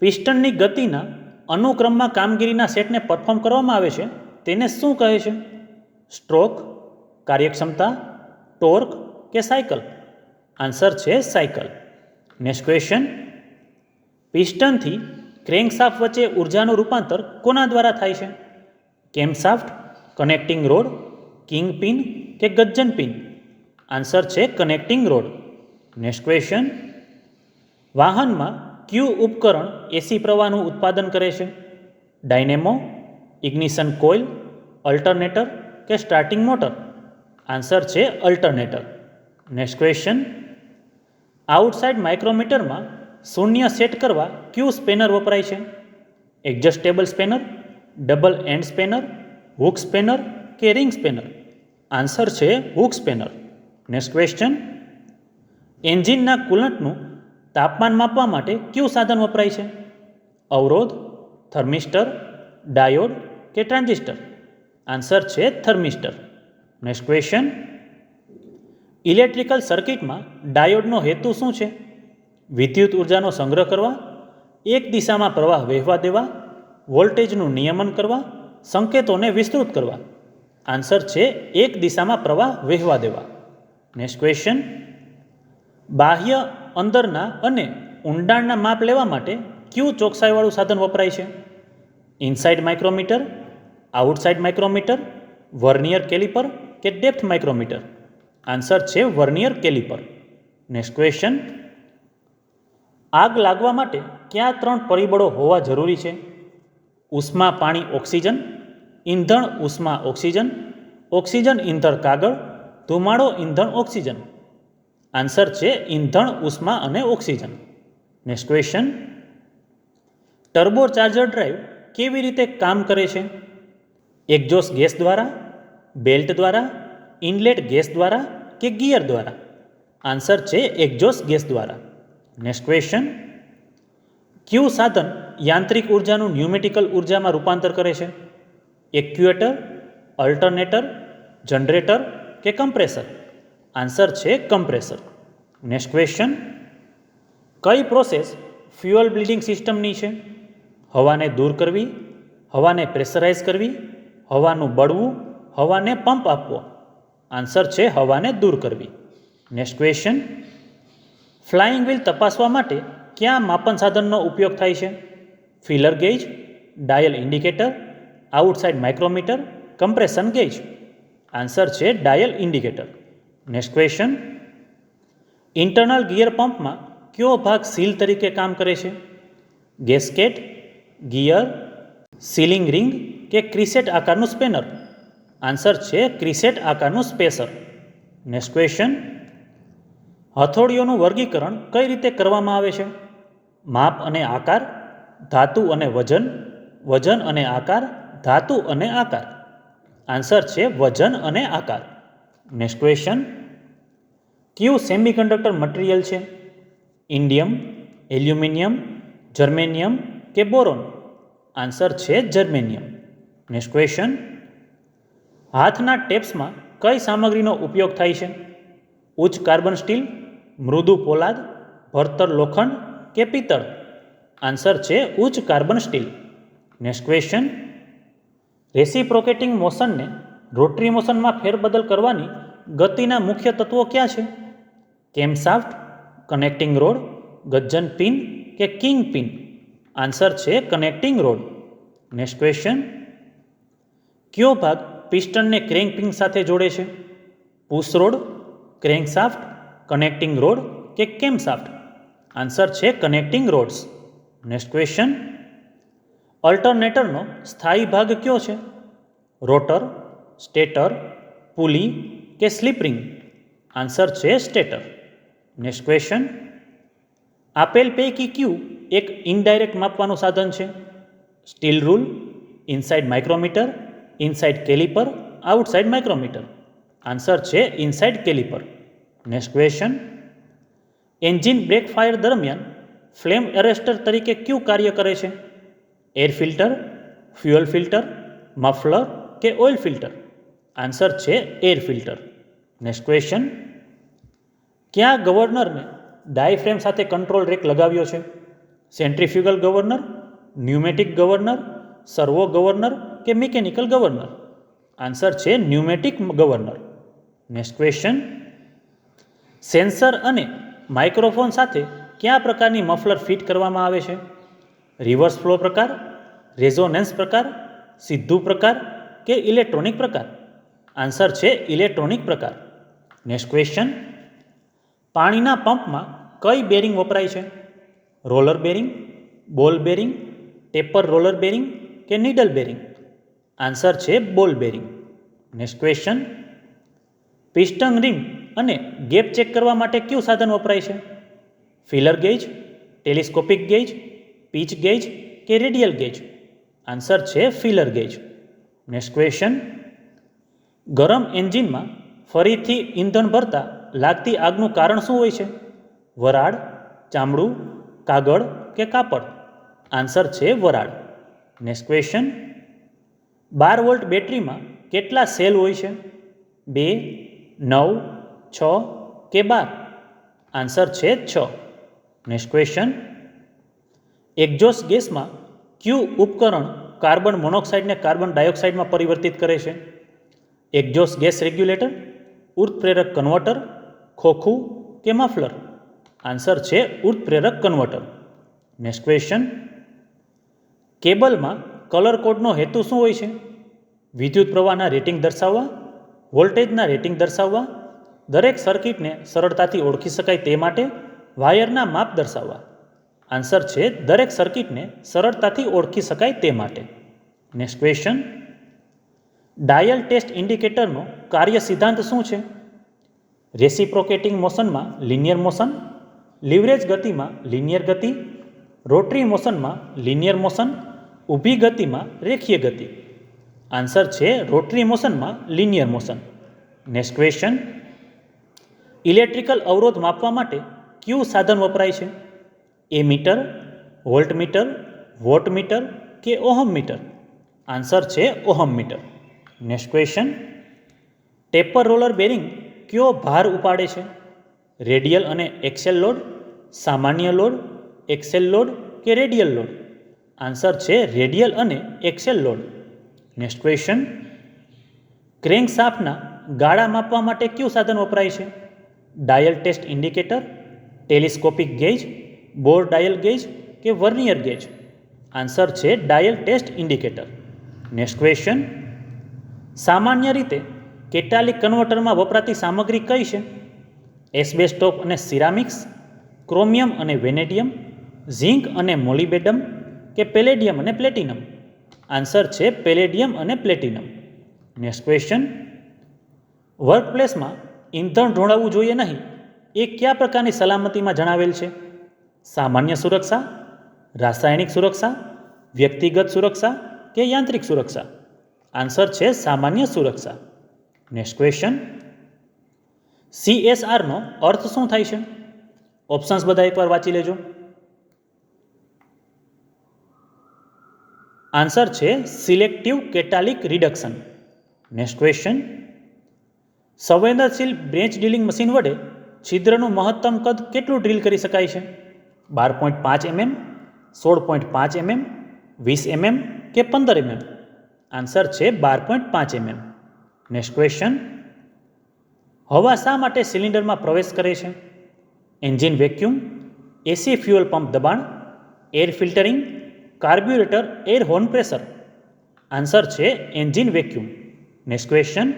પિસ્ટનની ગતિના અનુક્રમમાં કામગીરીના સેટને પરફોર્મ કરવામાં આવે છે તેને શું કહે છે? સ્ટ્રોક, કાર્યક્ષમતા, ટોર્ક કે સાયકલ? આન્સર છે સાયકલ. નેક્સ્ટ ક્વેશ્ચન, પિસ્ટનથી ક્રેન્કશાફ્ટ વચ્ચે ઉર્જાનું રૂપાંતર કોના દ્વારા થાય છે? Camshaft, connecting road, king pin કે ગજ્જન પિન? આન્સર છે કનેક્ટિંગ રોડ. નેક્સ્ટ ક્વેશ્ચન, વાહનમાં કયું ઉપકરણ એસી પ્રવાહનું ઉત્પાદન કરે છે? ડાયનેમો, ઇગ્નિશન કોઇલ, અલ્ટરનેટર કે સ્ટાર્ટિંગ મોટર? આન્સર છે અલ્ટરનેટર. નેક્સ્ટ ક્વેશ્ચન, આઉટસાઇડ માઇક્રોમીટરમાં શૂન્ય સેટ કરવા કયું સ્પેનર વપરાય છે? Adjustable spanner, double and spanner, hook spanner કે રિંગ સ્પેનર? આન્સર છે હુક સ્પેનર. નેક્સ્ટ ક્વેશ્ચન, એન્જિનના કુલન્ટનું તાપમાન માપવા માટે કયું સાધન વપરાય છે? અવરોધ, થર્મિસ્ટર, ડાયોડ કે ટ્રાન્ઝિસ્ટર? આન્સર છે થર્મિસ્ટર. નેક્સ્ટ ક્વેશ્ચન, ઇલેક્ટ્રિકલ સર્કિટમાં ડાયોડનો હેતુ શું છે? વિદ્યુત ઉર્જાનો સંગ્રહ કરવા, એક દિશામાં પ્રવાહ વહેવા દેવા, વોલ્ટેજનું નિયમન કરવા, સંકેતોને વિસ્તૃત કરવા? આન્સર છે એક દિશામાં પ્રવાહ વહેવા દેવા. નેક્સ્ટ ક્વેશ્ચન, બાહ્ય અંદરના અને ઊંડાણના માપ લેવા માટે કયું ચોકસાઈવાળું સાધન વપરાય છે? Inside micrometer, outside micrometer, vernier caliper કે ડેપ્થ માઇક્રોમીટર? આન્સર છે વર્નિયર કેલિપર. નેક્સ્ટ ક્વેશ્ચન, આગ લાગવા માટે કયા 3 પરિબળો હોવા જરૂરી છે? ઉષ્મા પાણી ઓક્સિજન, ઈંધણ ઉષ્મા ઓક્સિજન, ઓક્સિજન ઈંધણ કાગળ, ધુમાડો ઈંધણ ઓક્સિજન? આન્સર છે ઈંધણ ઉષ્મા અને oxygen. Next question, turbo charger drive કેવી રીતે કામ કરે છે? એક્ઝોસ્ટ ગેસ દ્વારા, બેલ્ટ દ્વારા, ઇનલેટ ગેસ દ્વારા કે ગિયર દ્વારા? આન્સર છે એક્ઝોસ્ટ ગેસ દ્વારા. નેક્સ્ટ ક્વેશ્ચન, કયું સાધન યાંત્રિક ઉર્જાનું ન્યુમેટિકલ ઉર્જામાં રૂપાંતર કરે છે? એક્યુએટર, અલ્ટરનેટર, જનરેટર કે કમ્પ્રેસર? આન્સર છે કમ્પ્રેસર. નેક્સ્ટ ક્વેશ્ચન, કઈ પ્રોસેસ ફ્યુઅલ બ્લીડિંગ સિસ્ટમની છે? હવાને દૂર કરવી, હવાને પ્રેશરાઇઝ કરવી, હવાનું બળવું, હવાને પંપ આપવો? આન્સર છે હવાને દૂર કરવી. નેક્સ્ટ ક્વેશ્ચન, ફ્લાઇંગ વ્હીલ તપાસવા માટે કયા માપન સાધનનો ઉપયોગ થાય છે? Feeler gauge, dial indicator, outside micrometer, compression gauge? Answer છે dial indicator. Next question, internal gear પંપમાં કયો ભાગ સીલ તરીકે કામ કરે છે? ગેસ્કેટ, ગિયર, સીલિંગ રિંગ કે ક્રિસેટ આકારનું સ્પેનર? આન્સર છે ક્રિસેટ આકારનું સ્પેસર. નેક્સ્ટ ક્વેશ્ચન, હથોડીઓનું વર્ગીકરણ કઈ રીતે કરવામાં આવે છે? માપ અને આકાર, ધાતુ અને વજન, વજન અને આકાર, ધાતુ અને આકાર? આન્સર છે વજન અને આકાર. નેક્સ્ટ ક્વેશ્ચન, કયું સેમિકન્ડક્ટર મટીરિયલ છે? ઇન્ડિયમ, એલ્યુમિનિયમ, જર્મેનિયમ કે બોરોન? આન્સર છે જર્મેનિયમ. નેક્સ્ટ ક્વેશ્ચન, હાથના ટેપ્સમાં કઈ સામગ્રીનો ઉપયોગ થાય છે? ઉચ્ચ કાર્બન સ્ટીલ, મૃદુ પોલાદ, ભરતર લોખંડ કે પિત્તળ? આન્સર છે ઉચ્ચ carbon steel. Next question, reciprocating મોશનને રોટરી મોશનમાં ફેરબદલ કરવાની ગતિના મુખ્ય તત્વો ક્યાં છે? Camshaft, connecting rod, gudgeon pin કે કિંગ પિન? આન્સર છે કનેક્ટિંગ રોડ. નેક્સ્ટ ક્વેશ્ચન, કયો ભાગ પિસ્ટનને ક્રેન્ક પિન સાથે જોડે છે? Push rod, crankshaft, connecting rod કે કેમશાફ્ટ? આન્સર છે કનેક્ટિંગ રોડ્સ. નેક્સ્ટ ક્વેશ્ચન, અલ્ટરનેટરનો સ્થાયી ભાગ કયો છે? રોટર, સ્ટેટર, પુલી કે સ્લિપ રિંગ? આન્સર છે સ્ટેટર. નેક્સ્ટ ક્વેશ્ચન, આપેલ પૈકી કયું એક ઇનડાયરેક્ટ માપવાનું સાધન છે? Steel rule, inside micrometer, inside caliper, outside micrometer? Answer છે inside caliper. Next question, engine brake fire દરમિયાન ફ્લેમ એરેસ્ટર તરીકે કયું કાર્ય કરે છે? Air filter, fuel filter, muffler કે ઓઇલ ફિલ્ટર? આન્સર છે એર ફિલ્ટર. નેક્સ્ટ ક્વેશ્ચન, કયા ગવર્નરને ડાયફ્રેમ સાથે કંટ્રોલ રેક લગાવ્યો છે? Centrifugal governor, pneumatic governor, servo governor કે મિકેનિકલ ગવર્નર? આન્સર છે pneumatic governor. Next question, sensor અને માઇક્રોફોન સાથે કયા પ્રકારની મફલર ફિટ કરવામાં આવે છે? રિવર્સ ફ્લો પ્રકાર, રેઝોનેન્સ પ્રકાર, સીધું પ્રકાર કે ઇલેક્ટ્રોનિક પ્રકાર? આન્સર છે ઇલેક્ટ્રોનિક પ્રકાર. નેક્સ્ટ ક્વેશ્ચન, પાણીના પંપમાં કઈ બેરિંગ વપરાય છે? Roller bearing, ball bearing, taper roller bearing કે નીડલ બેરિંગ? આન્સર છે ball bearing. Next question, piston ring અને ગેપ ચેક કરવા માટે કયું સાધન વપરાય છે? Feeler gauge, telescopic gauge, pitch gauge કે રેડિયલ ગેજ? આન્સર છે ફિલર ગેજ. નેક્સ્ટ ક્વેશ્ચન, ગરમ એન્જિનમાં ફરીથી ઈંધણ ભરતા લાગતી આગનું કારણ શું હોય છે? વરાળ, ચામડું, કાગળ કે કાપડ? આન્સર છે વરાળ. નેક્સ્ટ ક્વેશ્ચન, 12 વોલ્ટ બેટરીમાં કેટલા સેલ હોય છે? 2, 9, 6 કે 12? આન્સર છે 6. નેક્સ્ટ ક્વેશ્ચન, એક્ઝોસ્ટ ગેસમાં કયું ઉપકરણ કાર્બન મોનોક્સાઇડને કાર્બન ડાયોક્સાઇડમાં પરિવર્તિત કરે છે? એક્ઝોસ્ટ ગેસ રેગ્યુલેટર, ઉત્પ્રેરક કન્વર્ટર, ખોખું કે મફલર? આન્સર છે ઉત્પ્રેરક કન્વર્ટર. નેક્સ્ટ ક્વેશ્ચન, કેબલમાં કલર કોડનો હેતુ શું હોય છે? વિદ્યુત પ્રવાહના રેટિંગ દર્શાવવા, વોલ્ટેજના રેટિંગ દર્શાવવા, દરેક સર્કિટને સરળતાથી ઓળખી શકાય તે માટે, વાયરના માપ દર્શાવવા? આન્સર છે દરેક સર્કિટને સરળતાથી ઓળખી શકાય તે માટે. નેક્સ્ટ ક્વેશ્ચન, ડાયલ ટેસ્ટ ઇન્ડિકેટરનો કાર્ય સિદ્ધાંત શું છે? રેસિપ્રોકેટિંગ મોશનમાં લિનિયર મોશન, લિવરેજ ગતિમાં લિનિયર ગતિ, રોટરી મોશનમાં લિનિયર મોશન, ઊભી ગતિમાં રેખીય ગતિ? આન્સર છે રોટરી મોશનમાં linear motion. Next question, electrical અવરોધ માપવા માટે કયું સાધન વપરાય છે? એમીટર, વોલ્ટમીટર, વોટમીટર કે ઓહમ મીટર? આન્સર છે ohm meter. Next question, taper roller bearing કયો ભાર ઉપાડે છે? રેડિયલ અને એક્સેલ લોડ, સામાન્ય લોડ, એક્સેલ લોડ કે રેડિયલ લોડ? આન્સર છે રેડિયલ અને axle load. Next question, crank શાફ્ટના ગાળા માપવા માટે કયું સાધન વપરાય છે? Dial test indicator, telescopic gauge, bore dial gauge કે વર્નિયર ગેજ? આન્સર છે dial test indicator. Next question, સામાન્ય રીતે કેટાલિક કન્વર્ટરમાં વપરાતી સામગ્રી કઈ છે? એસ્બેસ્ટોસ અને સિરામિક્સ, ક્રોમિયમ અને વેનેડિયમ, ઝિંક અને મોલિબેડમ કે પેલેડિયમ અને પ્લેટિનમ? આન્સર છે પેલેડિયમ અને પ્લેટિનમ. નેક્સ્ટ ક્વેશ્ચન, વર્કપ્લેસમાં ઈંધણ ઢોળાવવું જોઈએ નહીં એ કયા પ્રકારની સલામતીમાં જણાવેલ છે? સામાન્ય સુરક્ષા, રાસાયણિક સુરક્ષા, વ્યક્તિગત સુરક્ષા કે યાંત્રિક સુરક્ષા? આન્સર છે સામાન્ય સુરક્ષા. નેક્સ્ટ ક્વેશ્ચન, CSRનો અર્થ શું થાય છે? ઓપ્શન્સ બધા એકવાર વાંચી લેજો. આન્સર છે સિલેક્ટિવ કેટાલિક રિડક્શન. નેક્સ્ટ ક્વેશ્ચન, સંવેદનશીલ બ્રેચ ડ્રિલિંગ મશીન વડે છિદ્રનું મહત્તમ કદ કેટલું ડ્રીલ કરી શકાય છે? 12.5 mm, 16.5 mm, 20 mm કે 15 mm? આન્સર છે 12.5 mm. નેક્સ્ટ ક્વેશ્ચન, હવા શા માટે સિલિન્ડરમાં પ્રવેશ કરે છે? Engine vacuum, AC fuel pump દબાણ, air filtering, carburettor air horn pressure? Answer છે એન્જિન વેક્યુમ. નેક્સ્ટ ક્વેશ્ચન,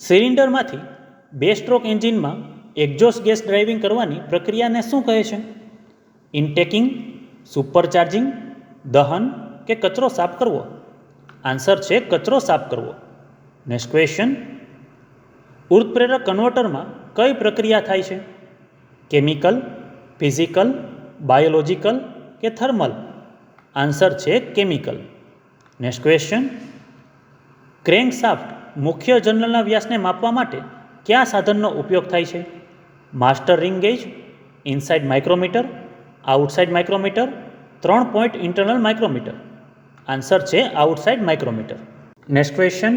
સિલિન્ડરમાંથી 2 સ્ટ્રોક એન્જિનમાં એક્ઝોસ્ટ ગેસ ડ્રાઇવિંગ કરવાની પ્રક્રિયાને શું કહે છે? ઇનટેકિંગ, સુપરચાર્જિંગ, દહન કે કચરો સાફ કરવો? આન્સર છે કચરો સાફ કરવો. નેક્સ્ટ ક્વેશ્ચન, ઉત્પ્રેરક કન્વર્ટરમાં કઈ પ્રક્રિયા થાય છે? કેમિકલ, ફિઝિકલ, બાયોલોજિકલ કે થર્મલ? આન્સર છે chemical. Next question, crank shaft મુખ્ય જર્નલના વ્યાસને માપવા માટે કયા સાધનનો ઉપયોગ થાય છે? Master ring gauge, inside micrometer, outside micrometer, 3 point internal micrometer? Answer છે outside micrometer. Next question,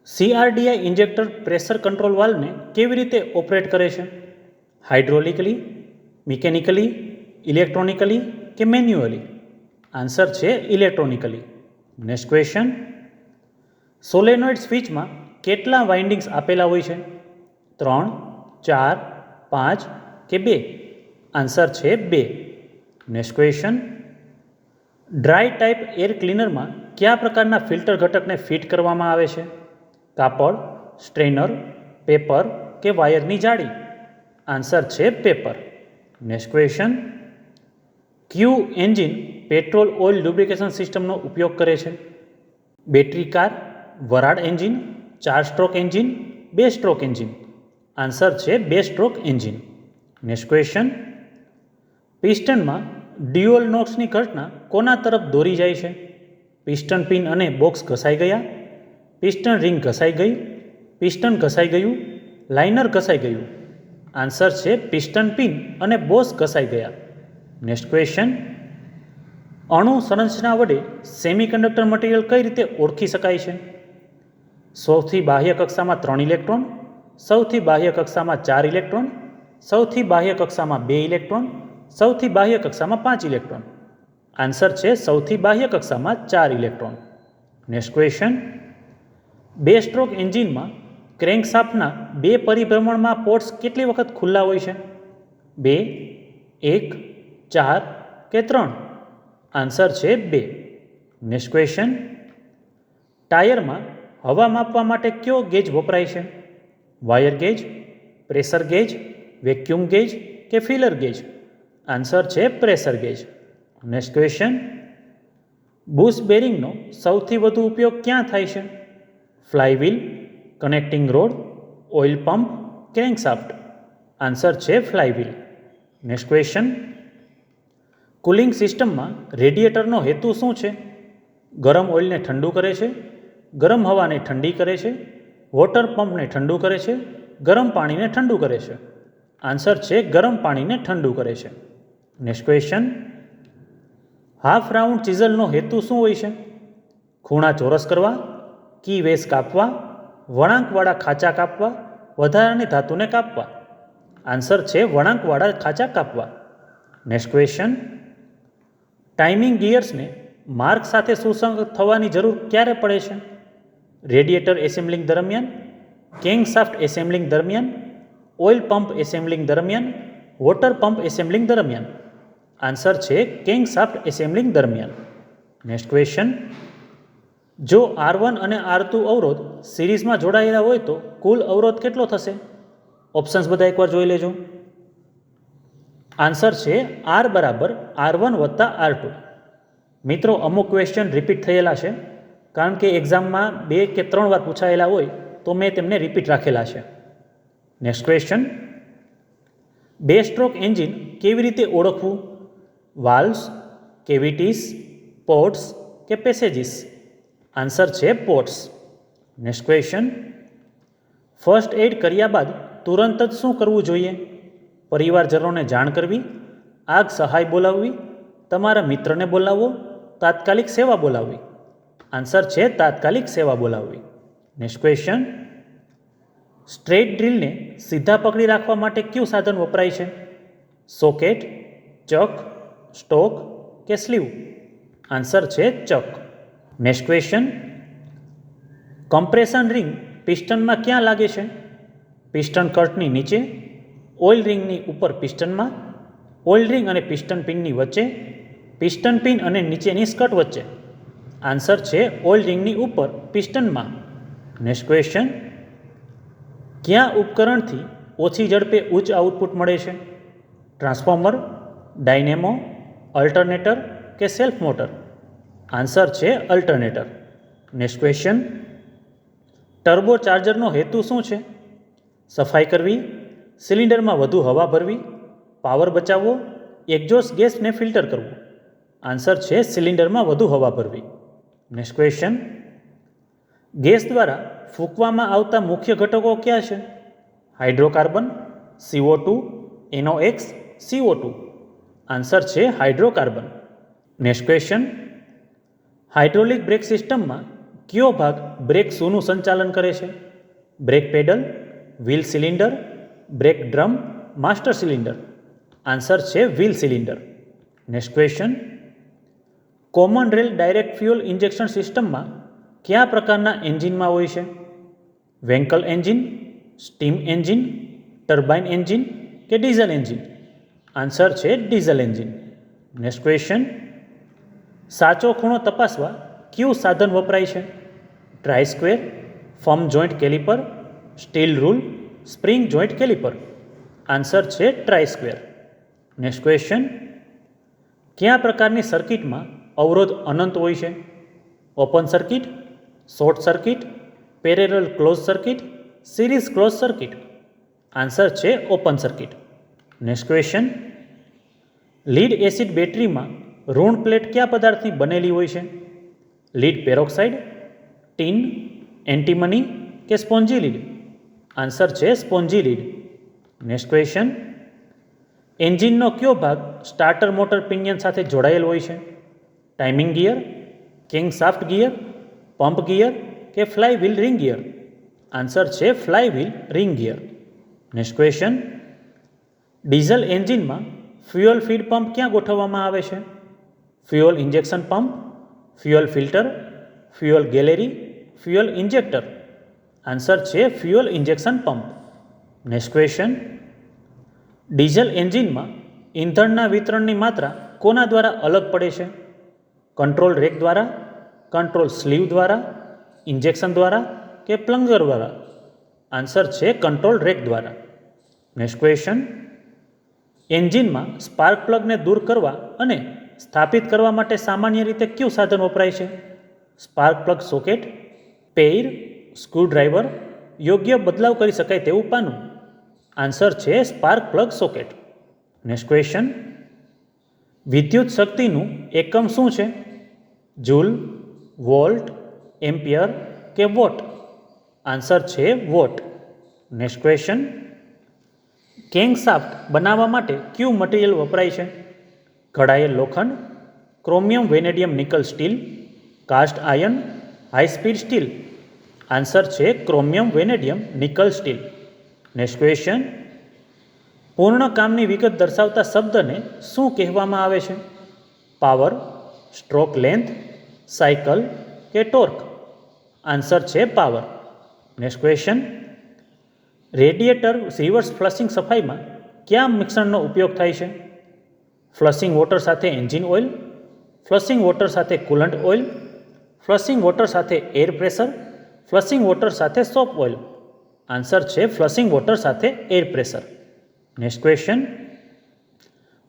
CRDI injector pressure control વાલ્વને કેવી રીતે ઓપરેટ કરે છે? હાઇડ્રોલિકલી, મિકેનિકલી, ઇલેક્ટ્રોનિકલી કે મેન્યુઅલી? આન્સર છે ઇલેક્ટ્રોનિકલી. નેક્સ્ટ ક્વેશ્ચન, સોલેનોઇડ સ્વિચમાં કેટલા વાઇન્ડિંગ્સ આપેલા હોય છે? 3, 4, 5 કે 2? આન્સર છે 2. Next question, dry type air ક્લીનરમાં કયા પ્રકારના ફિલ્ટર ઘટકને ફિટ કરવામાં આવે છે? કાપડ, સ્ટ્રેનર, પેપર કે વાયરની જાળી? આન્સર છે પેપર. નેક્સ્ટ ક્વેશ્ચન, ક્યુ એન્જિન પેટ્રોલ ઓઇલ લ્યુબ્રિકેશન સિસ્ટમનો ઉપયોગ કરે છે? બેટરી કાર, વરાળ engine, 4 stroke engine, 2 stroke engine? Answer છે 2 સ્ટ્રોક એન્જિન. નેક્સ્ટ ક્વેશ્ચન, પિસ્ટનમાં ડ્યુઅલ નોક્સની ઘટના કોના તરફ દોરી જાય છે? પિસ્ટન પિન અને બોક્સ ઘસાઈ ગયા, પિસ્ટન રિંગ ઘસાઈ ગઈ, પિસ્ટન ઘસાઈ ગયું, લાઇનર ઘસાઈ ગયું? આન્સર છે પિસ્ટન પિન અને બોક્સ ઘસાઈ ગયા. નેક્સ્ટ ક્વેશ્ચન, અણુ સંરચના વડે સેમિકન્ડક્ટર મટીરિયલ કઈ રીતે ઓળખી શકાય છે? સૌથી બાહ્ય કક્ષામાં 3 ઇલેક્ટ્રોન, સૌથી બાહ્ય કક્ષામાં 4 ઇલેક્ટ્રોન, સૌથી બાહ્ય કક્ષામાં 2 ઇલેક્ટ્રોન, સૌથી બાહ્ય કક્ષામાં 5 ઇલેક્ટ્રોન? આન્સર છે સૌથી બાહ્ય કક્ષામાં 4 ઇલેક્ટ્રોન. નેક્સ્ટ ક્વેશ્ચન, 2 સ્ટ્રોક એન્જિનમાં ક્રેન્કશાફ્ટના 2 પરિભ્રમણમાં પોર્ટ્સ કેટલી વખત ખુલ્લા હોય છે? 2, 1, 4 કે 3? આન્સર છે 2. નેક્સ્ટ ક્વેશ્ચન, ટાયરમાં હવા માપવા માટે કયો ગેજ વપરાય છે? Wire gauge, pressure gauge, vacuum gauge કે ફિલર ગેજ? આન્સર છે pressure gauge. Next question, bush બેરિંગનો સૌથી વધુ ઉપયોગ ક્યાં થાય છે? Flywheel, connecting rod, oil pump, crankshaft? Answer છે ફ્લાયવ્હીલ. નેક્સ્ટ ક્વેશ્ચન, કુલિંગ સિસ્ટમમાં રેડિએટરનો હેતુ શું છે? ગરમ ઓઇલને ઠંડુ કરે છે, ગરમ હવાને ઠંડી કરે છે, વોટર પંપને ઠંડુ કરે છે, ગરમ પાણીને ઠંડુ કરે છે? આન્સર છે ગરમ પાણીને ઠંડુ કરે છે. નેક્સ્ટ ક્વેશ્ચન, હાફ રાઉન્ડ ચિઝલનો હેતુ શું હોય છે? ખૂણા ચોરસ કરવા, કી વેસ કાપવા, વળાંકવાળા ખાંચા કાપવા, વધારાની ધાતુને કાપવા? આન્સર છે વળાંકવાળા ખાંચા કાપવા. નેક્સ્ટ ક્વેશ્ચન, ટાઇમિંગ ગિયર્સને માર્ગ સાથે સુસંગત થવાની જરૂર ક્યારે પડે છે? રેડિએટર એસેમ્બલિંગ દરમિયાન, ક્રેન્કશાફ્ટ એસેમ્બલિંગ દરમિયાન, ઓઇલ પંપ એસેમ્બલિંગ દરમિયાન, વોટર પંપ એસેમ્બલિંગ દરમિયાન? આન્સર છે ક્રેન્કશાફ્ટ એસેમ્બલિંગ દરમિયાન. નેક્સ્ટ ક્વેશ્ચન, જો R1 અને R2 અવરોધ સિરીઝમાં જોડાયેલા હોય તો કુલ અવરોધ કેટલો થશે? ઓપ્શન્સ બધા એકવાર જોઈ લેજો. આન્સર છે R બરાબર R1 વત્તા R2. મિત્રો, અમુક ક્વેશ્ચન રિપીટ થયેલા છે, કારણ કે એક્ઝામમાં 2 કે 3 વાર પૂછાયેલા હોય તો મેં તેમને રિપીટ રાખેલા છે. નેક્સ્ટ ક્વેશ્ચન, 2 સ્ટ્રોક એન્જિન કેવી રીતે ઓળખવું? વાલ્વ્સ, કેવિટીઝ, પોર્ટ્સ કે પેસેજીસ? આન્સર છે ports. Next question, first aid કર્યા બાદ તુરંત જ શું કરવું જોઈએ? પરિવારજનોને જાણ કરવી, આગ સહાય બોલાવવી, તમારા મિત્રને બોલાવવો, તાત્કાલિક સેવા બોલાવવી? આન્સર છે તાત્કાલિક સેવા બોલાવવી. નેક્સ્ટ ક્વેશ્ચન, સ્ટ્રેટ ડ્રીલને સીધા પકડી રાખવા માટે કયું સાધન વપરાય છે? સોકેટ, ચક, સ્ટોક કે સ્લીવ? આન્સર છે ચક. નેક્સ્ટ ક્વેશ્ચન, કમ્પ્રેશન રિંગ પિસ્ટનમાં ક્યાં લાગે છે? પિસ્ટન કટની નીચે, ઓઇલ રિંગની ઉપર પિસ્ટનમાં, ઓઇલ રિંગ અને પિસ્ટન પિનની વચ્ચે, પિસ્ટન પિન અને નીચેની સ્કટ વચ્ચે? આન્સર છે ઓઇલ રિંગની ઉપર પિસ્ટનમાં. નેક્સ્ટ ક્વેશ્ચન, કયા ઉપકરણથી ઓછી ઝડપે ઉચ્ચ આઉટપુટ મળે છે? ટ્રાન્સફોર્મર, ડાયનેમો, અલ્ટરનેટર કે સેલ્ફ મોટર? આન્સર છે અલ્ટરનેટર. નેક્સ્ટ ક્વેશ્ચન, ટર્બો ચાર્જરનો હેતુ શું છે? સફાઈ કરવી, સિલિન્ડરમાં વધુ હવા ભરવી, પાવર બચાવવો, એક્ઝોસ્ટ ગેસને ફિલ્ટર કરવું? આન્સર છે સિલિન્ડરમાં વધુ હવા ભરવી. નેક્સ્ટ ક્વેશ્ચન, ગેસ દ્વારા ફૂંકવામાં આવતા મુખ્ય ઘટકો કયા છે? Hydrocarbon, CO2, NOx, CO2? Answer છે hydrocarbon. Next question, hydraulic brake સિસ્ટમમાં કયો ભાગ બ્રેક શૂનું સંચાલન કરે છે? Brake pedal, wheel cylinder, brake drum, master cylinder? Answer છે wheel cylinder. Next question, common rail direct fuel injection સિસ્ટમમાં કયા પ્રકારના એન્જિનમાં હોય છે? Wankel engine, steam engine, turbine engine કે ડીઝલ એન્જિન? આન્સર છે ડીઝલ એન્જિન. નેક્સ્ટ ક્વેશ્ચન, સાચો ખૂણો તપાસવા કયું સાધન વપરાય છે? Try square, firm joint caliper, steel rule, spring joint caliper? Answer છે ટ્રાય સ્ક્વેર. નેક્સ્ટ ક્વેશ્ચન, કયા પ્રકારની સર્કિટમાં અવરોધ અનંત હોય છે? Open circuit, short circuit, parallel close circuit, series close circuit? Answer છે open circuit. Next question, lead acid બેટરીમાં ઋણ પ્લેટ કયા પદાર્થની બનેલી હોય છે? લીડ પેરોક્સાઇડ, ટીન, એન્ટીમની કે સ્પોન્જી લીડ? આન્સર છે સ્પોન્જી લીડ. નેક્સ્ટ ક્વેશ્ચન, એન્જિનનો કયો ભાગ સ્ટાર્ટર મોટર પિનિયન સાથે જોડાયેલ હોય છે? Timing gear, camshaft gear, pump gear કે fly wheel ring gear? Answer છે fly wheel ring gear. Next question, diesel એન્જિનમાં ફ્યુઅલ ફીડ પંપ ક્યાં ગોઠવવામાં આવે છે? Fuel injection pump, fuel filter, fuel gallery, fuel injector? Answer છે fuel injection pump. Next question, diesel એન્જિનમાં ઇંધણના વિતરણની માત્રા કોના દ્વારા અલગ પડે છે? કંટ્રોલ રેક દ્વારા, કંટ્રોલ સ્લીવ દ્વારા, ઇન્જેક્શન દ્વારા કે પ્લંગર દ્વારા? આન્સર છે કંટ્રોલ રેક દ્વારા. નેક્સ્ટ ક્વેશ્ચન, એન્જિનમાં સ્પાર્ક પ્લગને દૂર કરવા અને સ્થાપિત કરવા માટે સામાન્ય રીતે કયું સાધન વપરાય છે? Spark plug socket, plier, screwdriver, યોગ્ય બદલાવ કરી શકાય તેવું પાનું? આન્સર છે spark plug socket. Next question, વિદ્યુત શક્તિનું એકમ શું છે? જૂલ, વોલ્ટ, એમ્પિયર કે વોટ? આન્સર છે વોટ. નેક્સ્ટ ક્વેશ્ચન, કેંગશાફ્ટ બનાવવા માટે કયું મટીરિયલ વપરાય છે? ઘડાયેલ લોખંડ, chromium vanadium nickel steel, cast iron, high speed steel? Answer છે chromium vanadium nickel steel. Next question, પૂર્ણ કામની વિગત દર્શાવતા શબ્દને શું કહેવામાં આવે છે? પાવર, સ્ટ્રોક લેન્થ, સાયકલ કે ટોર્ક? આન્સર છે power. Next question, radiator reverse flushing સફાઈમાં કયા મિશ્રણનો ઉપયોગ થાય છે? ફ્લશિંગ વોટર સાથે એન્જિન ઓઇલ, ફ્લશિંગ વોટર સાથે કુલન્ટ ઓઇલ, ફ્લશિંગ વોટર સાથે એર પ્રેશર, ફ્લશિંગ વોટર સાથે સોપ ઓઇલ? આન્સર છે ફ્લશિંગ વોટર સાથે એર પ્રેશર. નેક્સ્ટ ક્વેશ્ચન,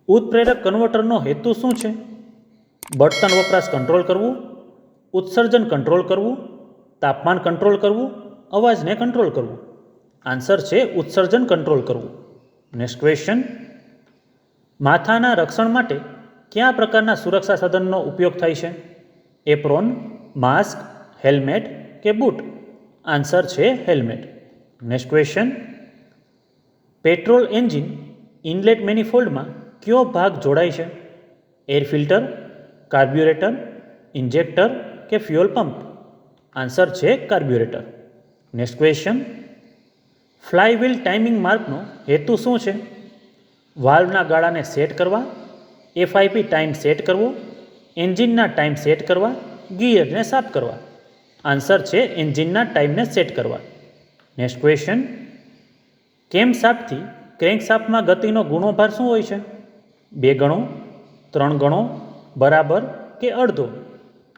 ઉત્પ્રેરક કન્વર્ટરનો હેતુ શું છે? બળતણ વપરાશ કંટ્રોલ કરવું, ઉત્સર્જન કંટ્રોલ કરવું, તાપમાન કંટ્રોલ કરવું, અવાજને કંટ્રોલ કરવું? આન્સર છે ઉત્સર્જન કંટ્રોલ કરવું. નેક્સ્ટ ક્વેશ્ચન, માથાના રક્ષણ માટે કયા પ્રકારના સુરક્ષા સાધનનો ઉપયોગ થાય છે? એપ્રોન, માસ્ક, હેલ્મેટ કે બૂટ? આન્સર છે helmet. Next question, petrol engine inlet મેનિફોલ્ડમાં કયો ભાગ જોડાય છે? એર ફિલ્ટર, કાર્બ્યુરેટર, ઇન્જેક્ટર કે ફ્યુઅલ પંપ? આન્સર છે carburettor. Next question, fly wheel timing માર્કનો હેતુ શું છે? વાલ્વના ગાળાને સેટ કરવા, FIP ટાઈમ સેટ કરવો, એન્જિનના ટાઈમ સેટ કરવા, ગિયરને સાફ કરવા? આન્સર છે એન્જિનના ટાઈમને સેટ કરવા. નેક્સ્ટ ક્વેશ્ચન, કેમશાફ્ટથી ક્રેન્કશાફ્ટમાં ગતિનો ગુણોભાર શું હોય છે? 2 ગણો, 3 ગણો, બરાબર કે અડધો?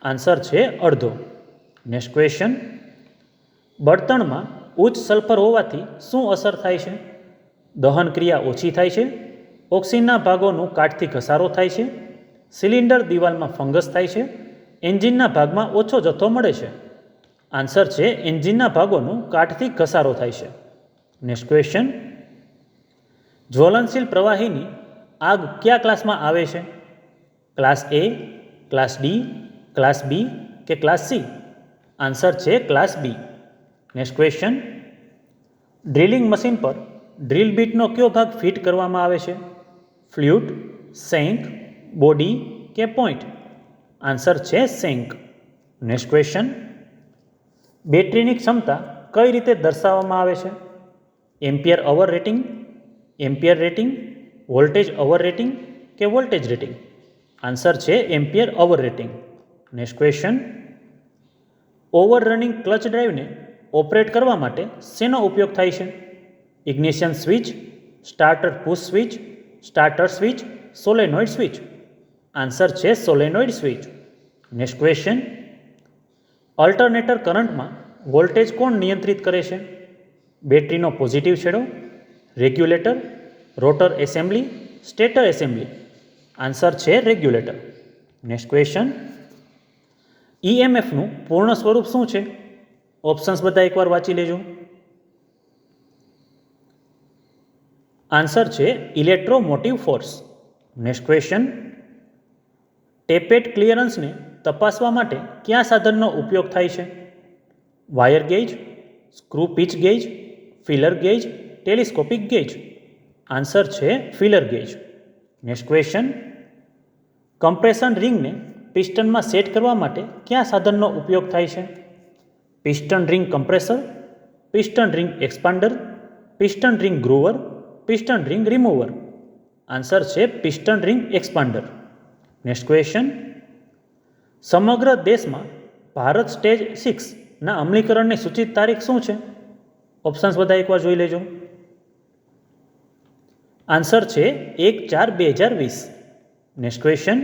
આન્સર છે અડધો. નેક્સ્ટ ક્વેશ્ચન, બળતણમાં ઉચ્ચ સલ્ફર હોવાથી શું અસર થાય છે? દહન ક્રિયા ઓછી થાય છે, ઓક્સિજનના ભાગોનું કાટથી ઘસારો થાય છે, સિલિન્ડર દિવાલમાં ફંગસ થાય છે, એન્જિનના ભાગમાં ઓછો જથ્થો મળે છે. આન્સર છે એન્જિનના ભાગોનું કાટથી ઘસારો થાય છે. નેક્સ્ટ ક્વેશ્ચન, જ્વલનશીલ પ્રવાહીની આગ કયા ક્લાસમાં આવે છે? ક્લાસ એ, ક્લાસ ડી, ક્લાસ બી કે ક્લાસ સી? આન્સર છે ક્લાસ બી. નેક્સ્ટ ક્વેશ્ચન, ડ્રિલિંગ મશીન પર ડ્રિલ બીટનો કયો ભાગ ફિટ કરવામાં આવે છે? ફ્લ્યુટ, સેન્ક, બોડી કે પોઈન્ટ? આન્સર છે સેન્ક. નેક્સ્ટ ક્વેશ્ચન, બેટરીની ક્ષમતા કઈ રીતે દર્શાવવામાં આવે છે? Ampere hour rating, ampere rating, voltage hour rating કે વોલ્ટેજ રેટિંગ? આન્સર છે ampere hour rating. Next question, overrunning clutch ડ્રાઈવને ઓપરેટ કરવા માટે શેનો ઉપયોગ થાય છે? Ignition switch, starter push switch, starter switch, solenoid switch? Answer છે solenoid switch. Next question, alternator કરંટમાં વોલ્ટેજ કોણ નિયંત્રિત કરે છે? બેટરીનો પોઝિટિવ છેડો, regulator, rotor assembly, stator assembly? Answer છે રેગ્યુલેટર. નેક્સ્ટ ક્વેશ્ચન, ઈએમએફનું પૂર્ણ સ્વરૂપ શું છે? ઓપ્શન્સ બધા એકવાર વાંચી લેજો. આન્સર છે electromotive force. Next question, tappet ક્લિયરન્સને તપાસવા માટે કયા સાધનનો ઉપયોગ થાય છે? Wire gauge, screw pitch gauge, filler gauge, telescopic gauge? Answer છે feeler gauge. Next question, compression રિંગને પિસ્ટનમાં સેટ કરવા માટે કયા સાધનનો ઉપયોગ થાય છે? Piston ring compressor, piston ring expander, piston ring groover, piston ring remover? Answer છે piston ring expander. Next question, સમગ્ર દેશમાં ભારત સ્ટેજ 6ના અમલીકરણની સૂચિત તારીખ શું છે? ઓપ્શન્સ બધા એકવાર જોઈ લેજો. આન્સર છે 1/4/2020. નેક્સ્ટ ક્વેશ્ચન,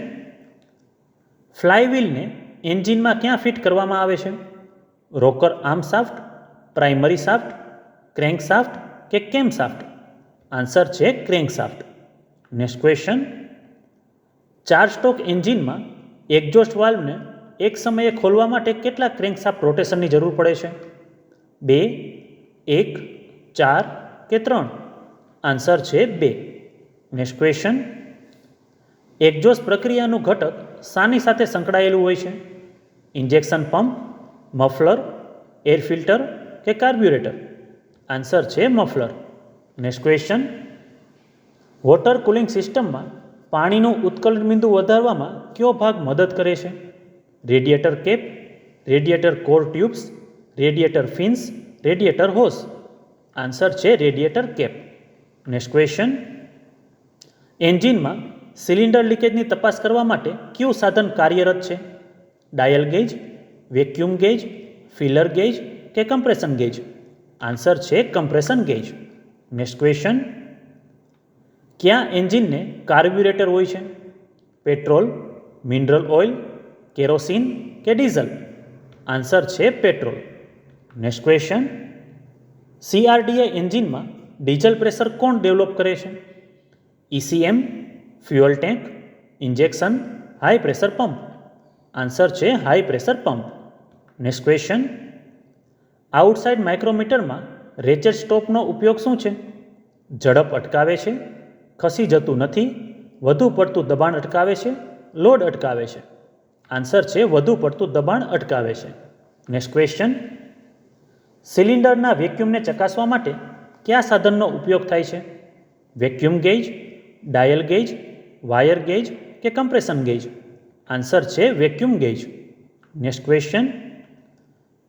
ફ્લાયવ્હીલને એન્જિનમાં ક્યાં ફિટ કરવામાં આવે છે? Rocker arm shaft, primary shaft, crank shaft કે કેમ શાફ્ટ? આન્સર છે crank shaft. Next question, 4 stock એન્જિનમાં એક્ઝોસ્ટ વાલ્વને એક સમયે ખોલવા માટે કેટલા ક્રેન્ક શાફ્ટ રોટેશનની જરૂર પડે છે? 2, 1, 4 કે 3? આન્સર છે 2. નેક્સ્ટ ક્વેશ્ચન, એક્ઝોસ્ટ પ્રક્રિયાનું ઘટક શાની સાથે સંકળાયેલું હોય છે? Injection pump, muffler, air filter કે કાર્બ્યુરેટર? આન્સર છે muffler. Next question, water cooling સિસ્ટમમાં પાણીનું ઉત્કલન બિંદુ વધારવામાં કયો ભાગ મદદ કરે છે? Radiator cap, radiator core tubes, radiator fins, radiator hose? Answer છે રેડિયેટર કેપ. નેક્સ્ટ ક્વેશ્ચન, એન્જિનમાં સિલિન્ડર લીકેજની તપાસ કરવા માટે કયું સાધન કાર્યરત છે? Dial gauge, vacuum gauge, filler gauge કે કમ્પ્રેશન ગેજ? આન્સર છે કમ્પ્રેશન ગેજ. નેક્સ્ટ ક્વેશ્ચન, કયા એન્જિનને કાર્બ્યુરેટર હોય છે? પેટ્રોલ, મિનરલ ઓઇલ, કેરોસીન કે ડીઝલ? આન્સર છે પેટ્રોલ. નેક્સ્ટ ક્વેશ્ચન, CRDI એન્જિનમાં ડીઝલ પ્રેશર કોણ ડેવલપ કરે છે? ECM, fuel tank, injection, high pressure pump? Answer છે high pressure pump. Next question, outside માઇક્રોમીટરમાં રેચેટ સ્ટોપનો ઉપયોગ શું છે? ઝડપ અટકાવે છે, ખસી જતું નથી, વધુ પડતું દબાણ અટકાવે છે, લોડ અટકાવે છે? આન્સર છે વધુ પડતું દબાણ અટકાવે છે. નેક્સ્ટ ક્વેશ્ચન, સિલિન્ડરના વેક્યુમને ચકાસવા માટે કયા સાધનનો ઉપયોગ થાય છે? Vacuum gauge, dial gauge, wire gauge કે કમ્પ્રેશન ગેજ? આન્સર છે વેક્યુમ ગેજ. નેક્સ્ટ ક્વેશ્ચન,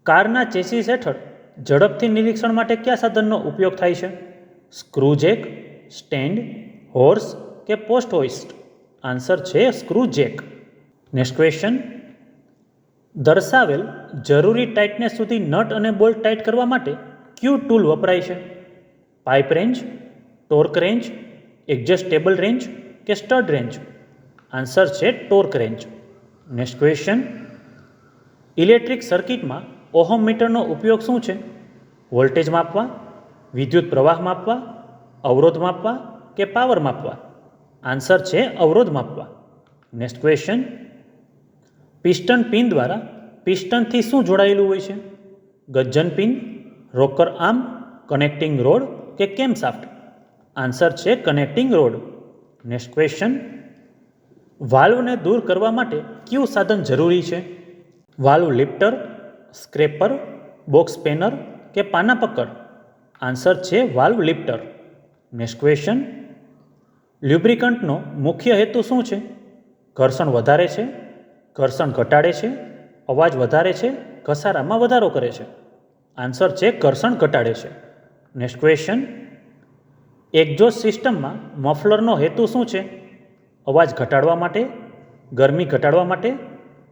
કારના ચેસિસ હેઠળ ઝડપથી નિરીક્ષણ માટે કયા સાધનનો ઉપયોગ થાય છે? સ્ક્રૂ જેક, સ્ટેન્ડ, હોર્સ કે પોસ્ટ હોઇસ્ટ? આન્સર છે સ્ક્રૂ જેક. નેક્સ્ટ ક્વેશ્ચન, દર્શાવેલ જરૂરી ટાઇટનેસ સુધી નટ અને બોલ્ટ ટાઇટ કરવા માટે કયું ટૂલ વપરાય છે? Pipe wrench, torque wrench, adjustable wrench કે સ્ટડ રેન્ચ? આન્સર છે torque wrench. Next question, electric સર્કિટમાં ઓહમ મીટરનો ઉપયોગ શું છે? વોલ્ટેજ માપવા, વિદ્યુત પ્રવાહ માપવા, અવરોધ માપવા કે પાવર માપવા? આન્સર છે અવરોધ માપવા. નેક્સ્ટ ક્વેશ્ચન, પિસ્ટન પિન દ્વારા પિસ્ટનથી શું જોડાયેલું હોય છે? Gudgeon pin, rocker arm, connecting rod કે કેમ શાફ્ટ? આન્સર છે કનેક્ટિંગ રોડ. નેક્સ્ટ ક્વેશ્ચન, વાલ્વને દૂર કરવા માટે કયું સાધન જરૂરી છે? Valve lifter, scraper, box spanner કે પાના પકડ? આન્સર છે વાલ્વ લિફ્ટર. નેક્સ્ટ ક્વેશ્ચન, લ્યુબ્રિકન્ટનો મુખ્ય હેતુ શું છે? ઘર્ષણ વધારે છે, ઘર્ષણ ઘટાડે છે, અવાજ વધારે છે, ઘસારામાં વધારો કરે છે? આન્સર છે ઘર્ષણ ઘટાડે છે. નેક્સ્ટ ક્વેશ્ચન, એક્ઝોસ્ટ સિસ્ટમમાં મફલરનો હેતુ શું છે? અવાજ ઘટાડવા માટે, ગરમી ઘટાડવા માટે,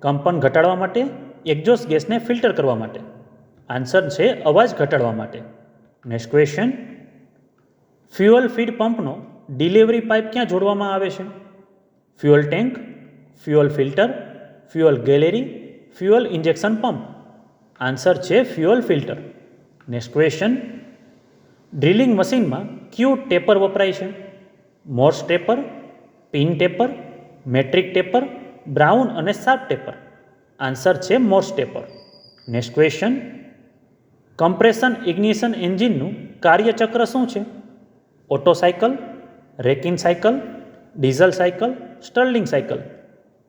કંપન ઘટાડવા માટે, એક્ઝોસ્ટ ગેસને ફિલ્ટર કરવા માટે? આન્સર છે અવાજ ઘટાડવા માટે. નેક્સ્ટ ક્વેશ્ચન, ફ્યુઅલ ફીડ પંપનો ડિલિવરી પાઇપ ક્યાં જોડવામાં આવે છે? Fuel tank, fuel filter, fuel gallery, fuel injection pump? Answer છે fuel filter. Next question, drilling મશીનમાં કયું ટેપર વપરાય છે? Morse taper, pin taper, metric taper, Brown અને શાર્પ ટેપર? આન્સર છે Morse taper. Next question, compression ignition એન્જિનનું કાર્યચક્ર શું છે? Otto cycle, Rankine cycle, diesel cycle, Stirling cycle?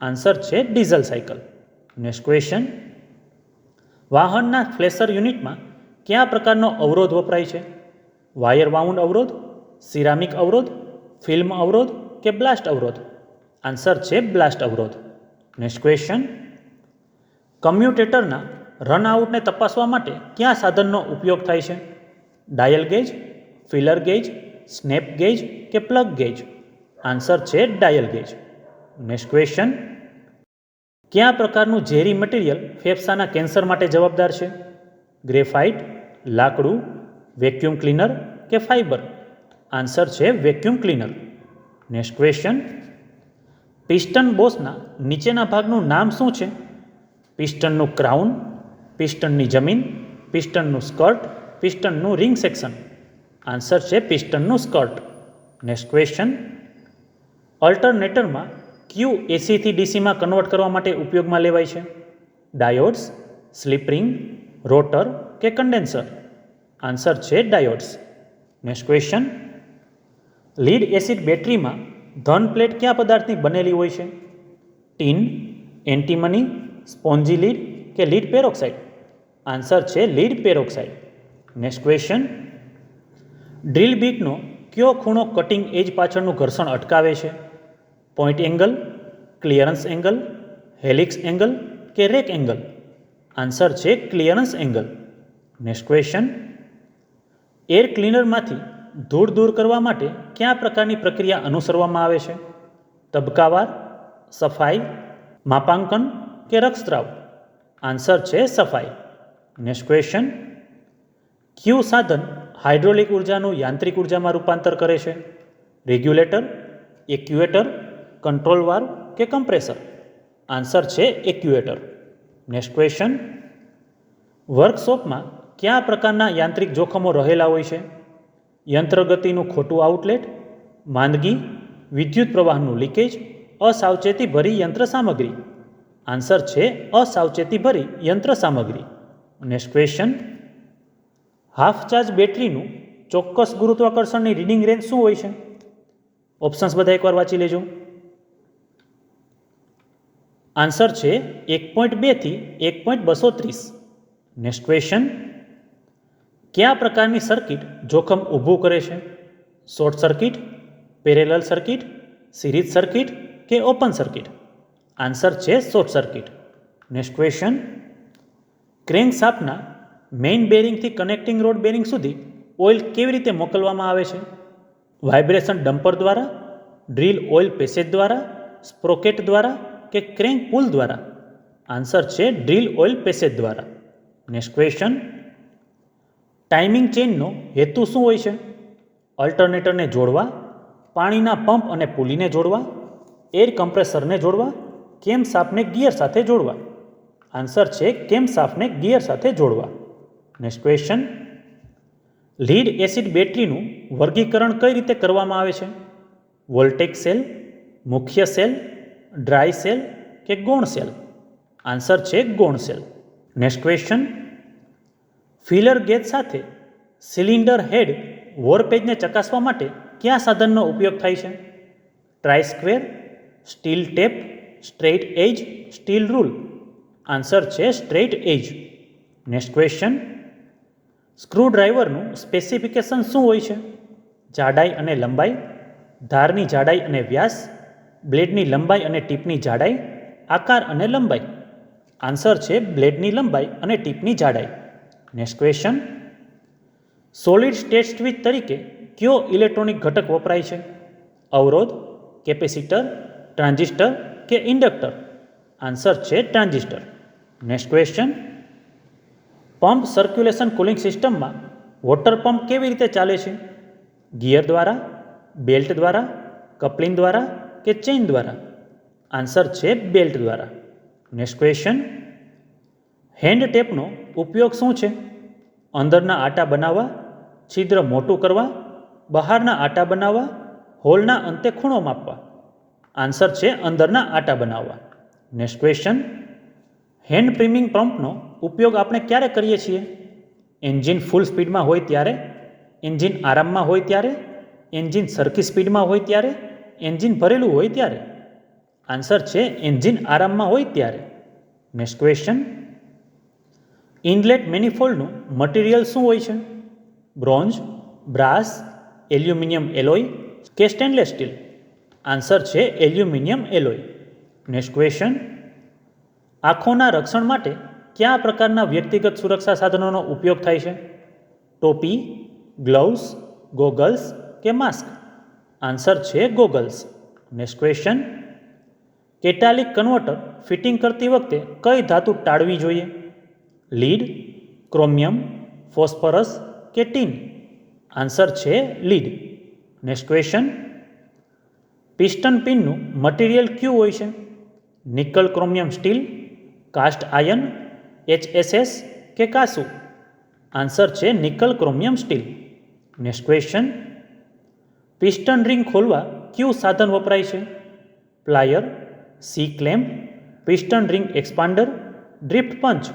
Answer છે ડીઝલ સાયકલ. નેક્સ્ટ ક્વેશ્ચન, વાહનના ફ્લેશર યુનિટમાં કયા પ્રકારનો અવરોધ વપરાય છે? વાયર વાઉન્ડ અવરોધ, સિરામિક અવરોધ, ફિલ્મ અવરોધ કે બ્લાસ્ટ અવરોધ? આન્સર છે બ્લાસ્ટ અવરોધ. નેક્સ્ટ ક્વેશ્ચન, કમ્યુટેટરના રનઆઉટને તપાસવા માટે કયા સાધનનો ઉપયોગ થાય છે? Dial gauge, filler gauge, snap gauge કે પ્લગ ગેજ? આન્સર છે ડાયલ ગેજ. નેક્સ્ટ ક્વેશ્ચન, કયા પ્રકારનું ઝેરી મટીરિયલ ફેફસાના કેન્સર માટે જવાબદાર છે? ગ્રેફાઇટ, લાકડું, વેક્યુમ ક્લીનર કે ફાઇબર? આન્સર છે vacuum cleaner. Next question, piston બોસના નીચેના ભાગનું નામ શું છે? પિસ્ટનનું ક્રાઉન, પિસ્ટનની જમીન, પિસ્ટનનું સ્કર્ટ, પિસ્ટનનું રિંગ સેક્શન? આન્સર છે પિસ્ટનનું સ્કર્ટ. નેક્સ્ટ ક્વેશ્ચન, અલ્ટરનેટરમાં ક્યુ એસીથી ડીસીમાં કન્વર્ટ કરવા માટે ઉપયોગમાં લેવાય છે? ડાયોડ્સ, સ્લિપ રિંગ, રોટર કે કન્ડેન્સર? આન્સર છે diodes. Next question, lead acid બેટરીમાં ધન પ્લેટ કયા પદાર્થની બનેલી હોય છે? ટીન, એન્ટીમની, સ્પોન્જી લીડ કે લીડ પેરોક્સાઇડ? આન્સર છે lead peroxide. Next question, drill બીટનો કયો ખૂણો કટિંગ એજ પાછળનું ઘર્ષણ અટકાવે છે? Point angle, clearance angle, helix angle કે રેક એંગલ? આન્સર છે clearance angle. Next question, air ક્લીનરમાંથી ધૂળ દૂર કરવા માટે કયા પ્રકારની પ્રક્રિયા અનુસરવામાં આવે છે? તબક્કાવાર, સફાઈ, માપાંકન કે રક્તસ્રાવ? આન્સર છે સફાઈ. નેક્સ્ટ ક્વેશ્ચન, કયું સાધન હાઇડ્રોલિક ઉર્જાનું યાંત્રિક ઉર્જામાં રૂપાંતર કરે છે? રેગ્યુલેટર, એક્યુએટર, કંટ્રોલ વાલ્વ કે કમ્પ્રેસર? આન્સર છે એક્યુએટર. નેક્સ્ટ ક્વેશ્ચન, વર્કશોપમાં કયા પ્રકારના યાંત્રિક જોખમો રહેલા હોય છે? યંત્ર ગતિનું ખોટું આઉટલેટ, માંદગી, વિદ્યુત પ્રવાહનું લીકેજ, અસાવચેતી ભરી યંત્ર સામગ્રી? આન્સર છે અસાવચેતી ભરી યંત્ર સામગ્રી. નેક્સ્ટ ક્વેશ્ચન, હાફ ચાર્જ બેટરીનું ચોક્કસ ગુરુત્વાકર્ષણની રીડિંગ રેન્જ શું હોય છે? ઓપ્શન્સ બધા એકવાર વાંચી લેજો. આન્સર છે 1.2 થી 1.230. નેક્સ્ટ ક્વેશ્ચન, કયા પ્રકારની સર્કિટ જોખમ ઊભું કરે છે? Short circuit, parallel circuit, series circuit કે ઓપન સર્કિટ? આન્સર છે short circuit. Next question, crank શાફ્ટના મેઇન બેરિંગથી કનેક્ટિંગ રોડ બેરિંગ સુધી ઓઇલ કેવી રીતે મોકલવામાં આવે છે? વાઇબ્રેશન ડમ્પર દ્વારા, ડ્રીલ ઓઇલ પેસેજ દ્વારા, સ્પ્રોકેટ દ્વારા કે ક્રેન્ક પુલ દ્વારા? આન્સર છે ડ્રીલ ઓઇલ પેસેજ દ્વારા. નેક્સ્ટ ક્વેશ્ચન, ટાઇમિંગ ચેઇનનો હેતુ શું હોય છે? અલ્ટરનેટરને જોડવા, પાણીના પંપ અને પુલીને જોડવા, એર કમ્પ્રેસરને જોડવા, કેમ શાફ્ટને ગિયર સાથે જોડવા? આન્સર છે કેમ શાફ્ટને ગિયર સાથે જોડવા. નેક્સ્ટ ક્વેશ્ચન, લીડ એસિડ બેટરીનું વર્ગીકરણ કઈ રીતે કરવામાં આવે છે? વોલ્ટેક સેલ, મુખ્ય સેલ, ડ્રાય સેલ કે ગૌણ સેલ? આન્સર છે ગૌણ cell. Next question, filler gauge સાથે સિલિન્ડર હેડ વોરપેજને ચકાસવા માટે કયા સાધનનો ઉપયોગ થાય છે? Try square, steel tape, straight એજ, સ્ટીલ રૂલ? આન્સર છે સ્ટ્રેઇટ એજ. નેક્સ્ટ ક્વેશ્ચન, સ્ક્રૂડ્રાઈવરનું સ્પેસિફિકેશન શું હોય છે? જાડાઈ અને લંબાઈ, ધારની જાડાઈ અને વ્યાસ, બ્લેડની લંબાઈ અને ટીપની જાડાઈ, આકાર અને લંબાઈ? આન્સર છે બ્લેડની લંબાઈ અને ટીપની જાડાઈ. Next question, solid state switch તરીકે કયો ઇલેક્ટ્રોનિક ઘટક વપરાય છે? અવરોધ, કેપેસિટર, ટ્રાન્ઝિસ્ટર કે ઇન્ડક્ટર? આન્સર છે transistor. Next question, pump circulation cooling સિસ્ટમમાં વોટર પંપ કેવી રીતે ચાલે છે? ગિયર દ્વારા, બેલ્ટ દ્વારા, કપલિંગ દ્વારા કે ચેઇન દ્વારા? આન્સર છે બેલ્ટ દ્વારા. નેક્સ્ટ ક્વેશ્ચન, હેન્ડ ટેપનો ઉપયોગ શું છે? અંદરના આટા બનાવવા, છિદ્ર મોટું કરવા, બહારના આટા બનાવવા, હોલના અંતે ખૂણો માપવા? આન્સર છે અંદરના આટા બનાવવા. નેક્સ્ટ ક્વેશ્ચન, હેન્ડ પ્રીમિંગ પંપનો ઉપયોગ આપણે ક્યારે કરીએ છીએ? એન્જિન ફૂલ સ્પીડમાં હોય ત્યારે, એન્જિન આરામમાં હોય ત્યારે, એન્જિન સરખી સ્પીડમાં હોય ત્યારે, એન્જિન ભરેલું હોય ત્યારે? આન્સર છે એન્જિન આરામમાં હોય ત્યારે. નેક્સ્ટ ક્વેશ્ચન, ઇનલેટ મેનિફોલ્ડનું મટીરિયલ શું હોય છે? બ્રોન્ઝ, બ્રાસ, એલ્યુમિનિયમ એલોય કે સ્ટેનલેસ સ્ટીલ? આન્સર છે એલ્યુમિનિયમ એલોય. નેક્સ્ટ ક્વેશ્ચન, આંખોના રક્ષણ માટે કયા પ્રકારના વ્યક્તિગત સુરક્ષા સાધનોનો ઉપયોગ થાય છે? ટોપી, ગ્લવ્સ, ગોગલ્સ કે માસ્ક? આન્સર છે goggles. Next question, catalytic converter fitting કરતી વખતે કઈ ધાતુ ટાળવી જોઈએ? લીડ, ક્રોમિયમ, ફોસ્ફરસ કે ટીન? આન્સર છે લીડ. નેક્સ્ટ ક્વેશ્ચન, પિસ્ટન પિનનું મટીરિયલ કયું હોય છે? Nickel chromium steel, cast iron, HSS કે કાસુ? આન્સર છે nickel chromium steel. Next question, piston ring ખોલવા કયું સાધન વપરાય છે? Plier, C clamp, piston ring expander, drift punch?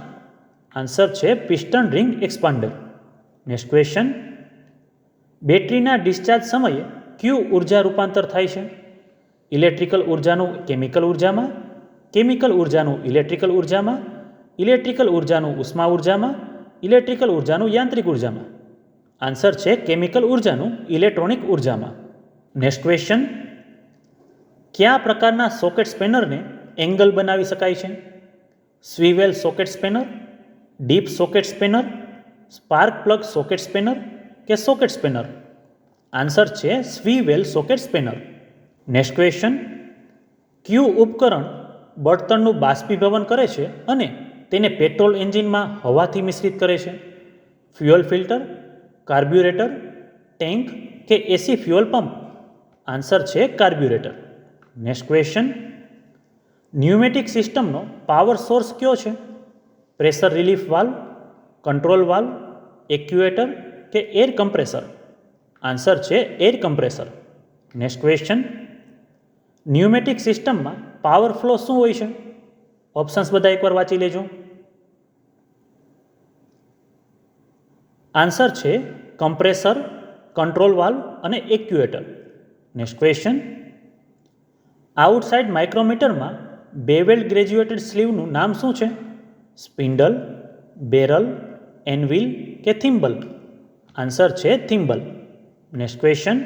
Answer છે piston ring expander. Next question, બેટરીના ડિસ્ચાર્જ સમયે કયું ઉર્જા રૂપાંતર થાય છે? ઇલેક્ટ્રિકલ ઉર્જાનું કેમિકલ ઉર્જામાં, કેમિકલ ઉર્જાનું ઇલેક્ટ્રિકલ ઉર્જામાં, ઇલેક્ટ્રિકલ ઉર્જાનું ઉષ્મા ઉર્જામાં, ઇલેક્ટ્રિકલ ઉર્જાનું યાંત્રિક ઉર્જામાં? આન્સર છે કેમિકલ ઉર્જાનું ઇલેક્ટ્રોનિક ઉર્જામાં. નેક્સ્ટ ક્વેશ્ચન, કયા પ્રકારના સોકેટ સ્પેનરને એંગલ બનાવી શકાય છે? Swivel socket spanner, deep socket spanner, spark plug socket spanner કે સોકેટ સ્પેનર? આન્સર છે swivel socket spanner. Next question, કયું ઉપકરણ બળતણનું બાષ્પીભવન કરે છે અને તેને પેટ્રોલ એન્જિનમાં હવાથી મિશ્રિત કરે છે? ફ્યુઅલ ફિલ્ટર, કાર્બ્યુરેટર, ટેન્ક કે એસી ફ્યુઅલ પંપ? આન્સર છે કાર્બ્યુરેટર. નેક્સ્ટ ક્વેશ્ચન, ન્યુમેટિક સિસ્ટમનો પાવર સોર્સ કયો છે? Pressure relief valve, control valve, actuator કે એર કમ્પ્રેસર? આન્સર છે air compressor. Next question, pneumatic સિસ્ટમમાં પાવર ફ્લો શું હોય છે? ઓપ્શન્સ બધા એકવાર વાંચી લેજો. આન્સર છે કમ્પ્રેસર, કંટ્રોલ વાલ્વ અને એક્યુએટર. નેક્સ્ટ ક્વેશ્ચન, આઉટસાઇડ માઇક્રોમીટરમાં બેવેલ ગ્રેજ્યુએટેડ સ્લીવનું નામ શું છે? સ્પિન્ડલ, બેરલ, એનવિલ કે થિમ્બલ? આન્સર છે થિમ્બલ. નેક્સ્ટ ક્વેશ્ચન,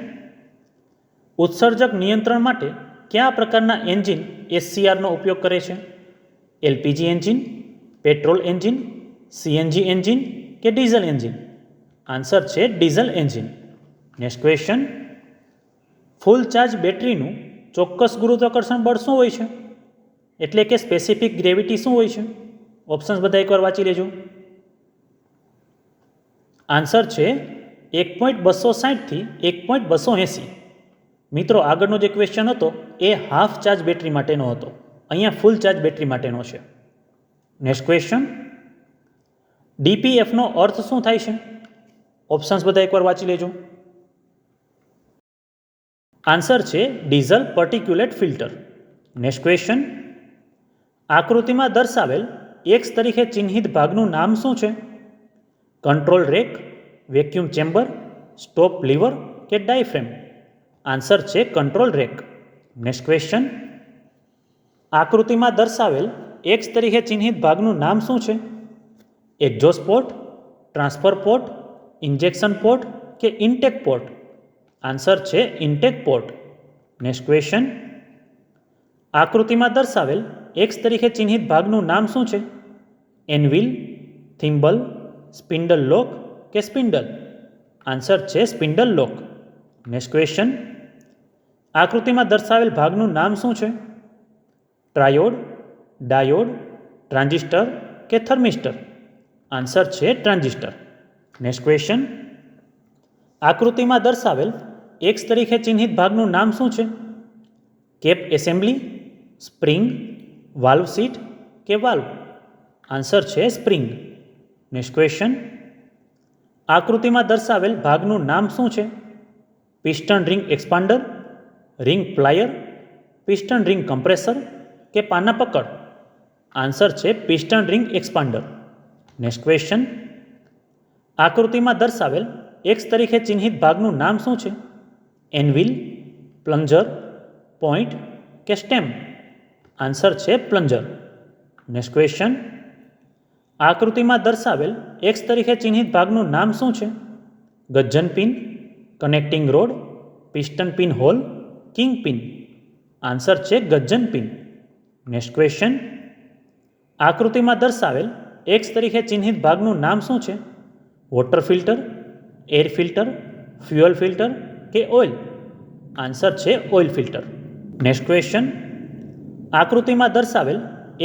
ઉત્સર્જક નિયંત્રણ માટે કયા પ્રકારના એન્જિન SCRનો ઉપયોગ કરે છે? LPG engine, petrol engine, CNG engine કે ડીઝલ એન્જિન? આન્સર છે diesel engine. Next question, full charge બેટરીનું ચોક્કસ ગુરુત્વાકર્ષણ બળ શું હોય છે? એટલે કે સ્પેસિફિક ગ્રેવિટી શું હોય છે? ઓપ્શન્સ બધા એકવાર વાંચી લેજો. આન્સર છે 1.260 થી 1.280. મિત્રો, આગળનો જે ક્વેશ્ચન હતો એ હાફ ચાર્જ બેટરી માટેનો હતો. અહીંયા ફૂલ ચાર્જ બેટરી માટેનો છે. નેક્સ્ટ ક્વેશ્ચન, DPFનો અર્થ શું થાય છે? ઓપ્શન્સ બધા એકવાર વાંચી લેજો. આન્સર છે diesel particulate filter. Next question, આકૃતિમાં દર્શાવેલ એક્સ તરીકે ચિહ્નિત ભાગનું નામ શું છે? Control rack, vacuum chamber, stop lever કે ડાયફ્રેમ? આન્સર છે કંટ્રોલ રેક. નેક્સ્ટ ક્વેશ્ચન, આકૃતિમાં દર્શાવેલ એક્સ તરીકે ચિહ્નિત ભાગનું નામ શું છે? Exhaust port, transfer port, injection port કે ઇન્ટેક પોર્ટ? આન્સર છે ઇન્ટેક પોર્ટ. નેક્સ્ટ ક્વેશ્ચન, આકૃતિમાં દર્શાવેલ એક્સ તરીકે ચિહ્નિત ભાગનું નામ શું છે? એનવિલ, થિમ્બલ, સ્પિન્ડલ લોક કે સ્પિન્ડલ? આન્સર છે સ્પિન્ડલ લોક. નેક્સ્ટ ક્વેશ્ચન, આકૃતિમાં દર્શાવેલ ભાગનું નામ શું છે? ટ્રાયોડ, ડાયોડ, ટ્રાન્ઝિસ્ટર કે થર્મિસ્ટર? આન્સર છે ટ્રાન્ઝિસ્ટર. નેક્સ્ટ ક્વેશ્ચન, આકૃતિમાં દર્શાવેલ એક્સ તરીકે ચિહ્નિત ભાગનું નામ શું છે? Cap assembly, spring, valve seat કે વાલ્વ? આન્સર છે સ્પ્રિંગ. નેક્સ્ટ ક્વેશ્ચન, આકૃતિમાં દર્શાવેલ ભાગનું નામ શું છે? Piston ring expander, ring plier, piston ring compressor કે પાના પકડ? આન્સર છે piston ring expander. Next question, આકૃતિમાં દર્શાવેલ એક્સ તરીકે ચિહ્નિત ભાગનું નામ શું છે? એનવિલ, પ્લન્જર, પોઇન્ટ કે સ્ટેમ? આન્સર છે પ્લન્જર. નેક્સ્ટ ક્વેશ્ચન, આકૃતિમાં દર્શાવેલ એક્સ તરીકે ચિહ્નિત ભાગનું નામ શું છે? Gudgeon pin, connecting rod, piston pin hole, king pin? Answer છે ગજ્જન પિન. નેક્સ્ટ ક્વેશ્ચન, આકૃતિમાં દર્શાવેલ એક્સ તરીકે ચિહ્નિત ભાગનું નામ શું છે? Water filter, air filter, fuel filter કે ઓઇલ? આન્સર છે ઓઇલ ફિલ્ટર. નેક્સ્ટ ક્વેશ્ચન, આકૃતિમાં દર્શાવેલ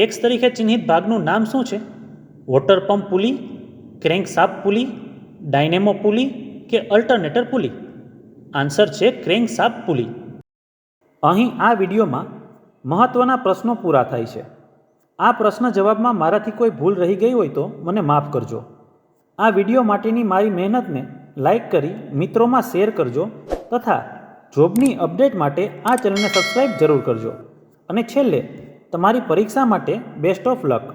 એક્સ તરીકે ચિહ્નિત ભાગનું નામ શું છે? Water pump pulley, crank shaft pulley, dynamo pulley કે અલ્ટરનેટર પુલી? આન્સર છે ક્રેન્ક શાફ્ટ પુલી. અહીં આ વિડીયોમાં મહત્ત્વના પ્રશ્નો પૂરા થાય છે. આ પ્રશ્ન જવાબમાં મારાથી કોઈ ભૂલ રહી ગઈ હોય તો મને માફ કરજો. આ વિડીયો માટેની મારી મહેનતને લાઈક કરી મિત્રોમાં શેર કરજો તથા જોબની અપડેટ માટે આ ચેનલને સબસ્ક્રાઈબ જરૂર કરજો. અને છેલ્લે તમારી પરીક્ષા માટે બેસ્ટ ઓફ લક.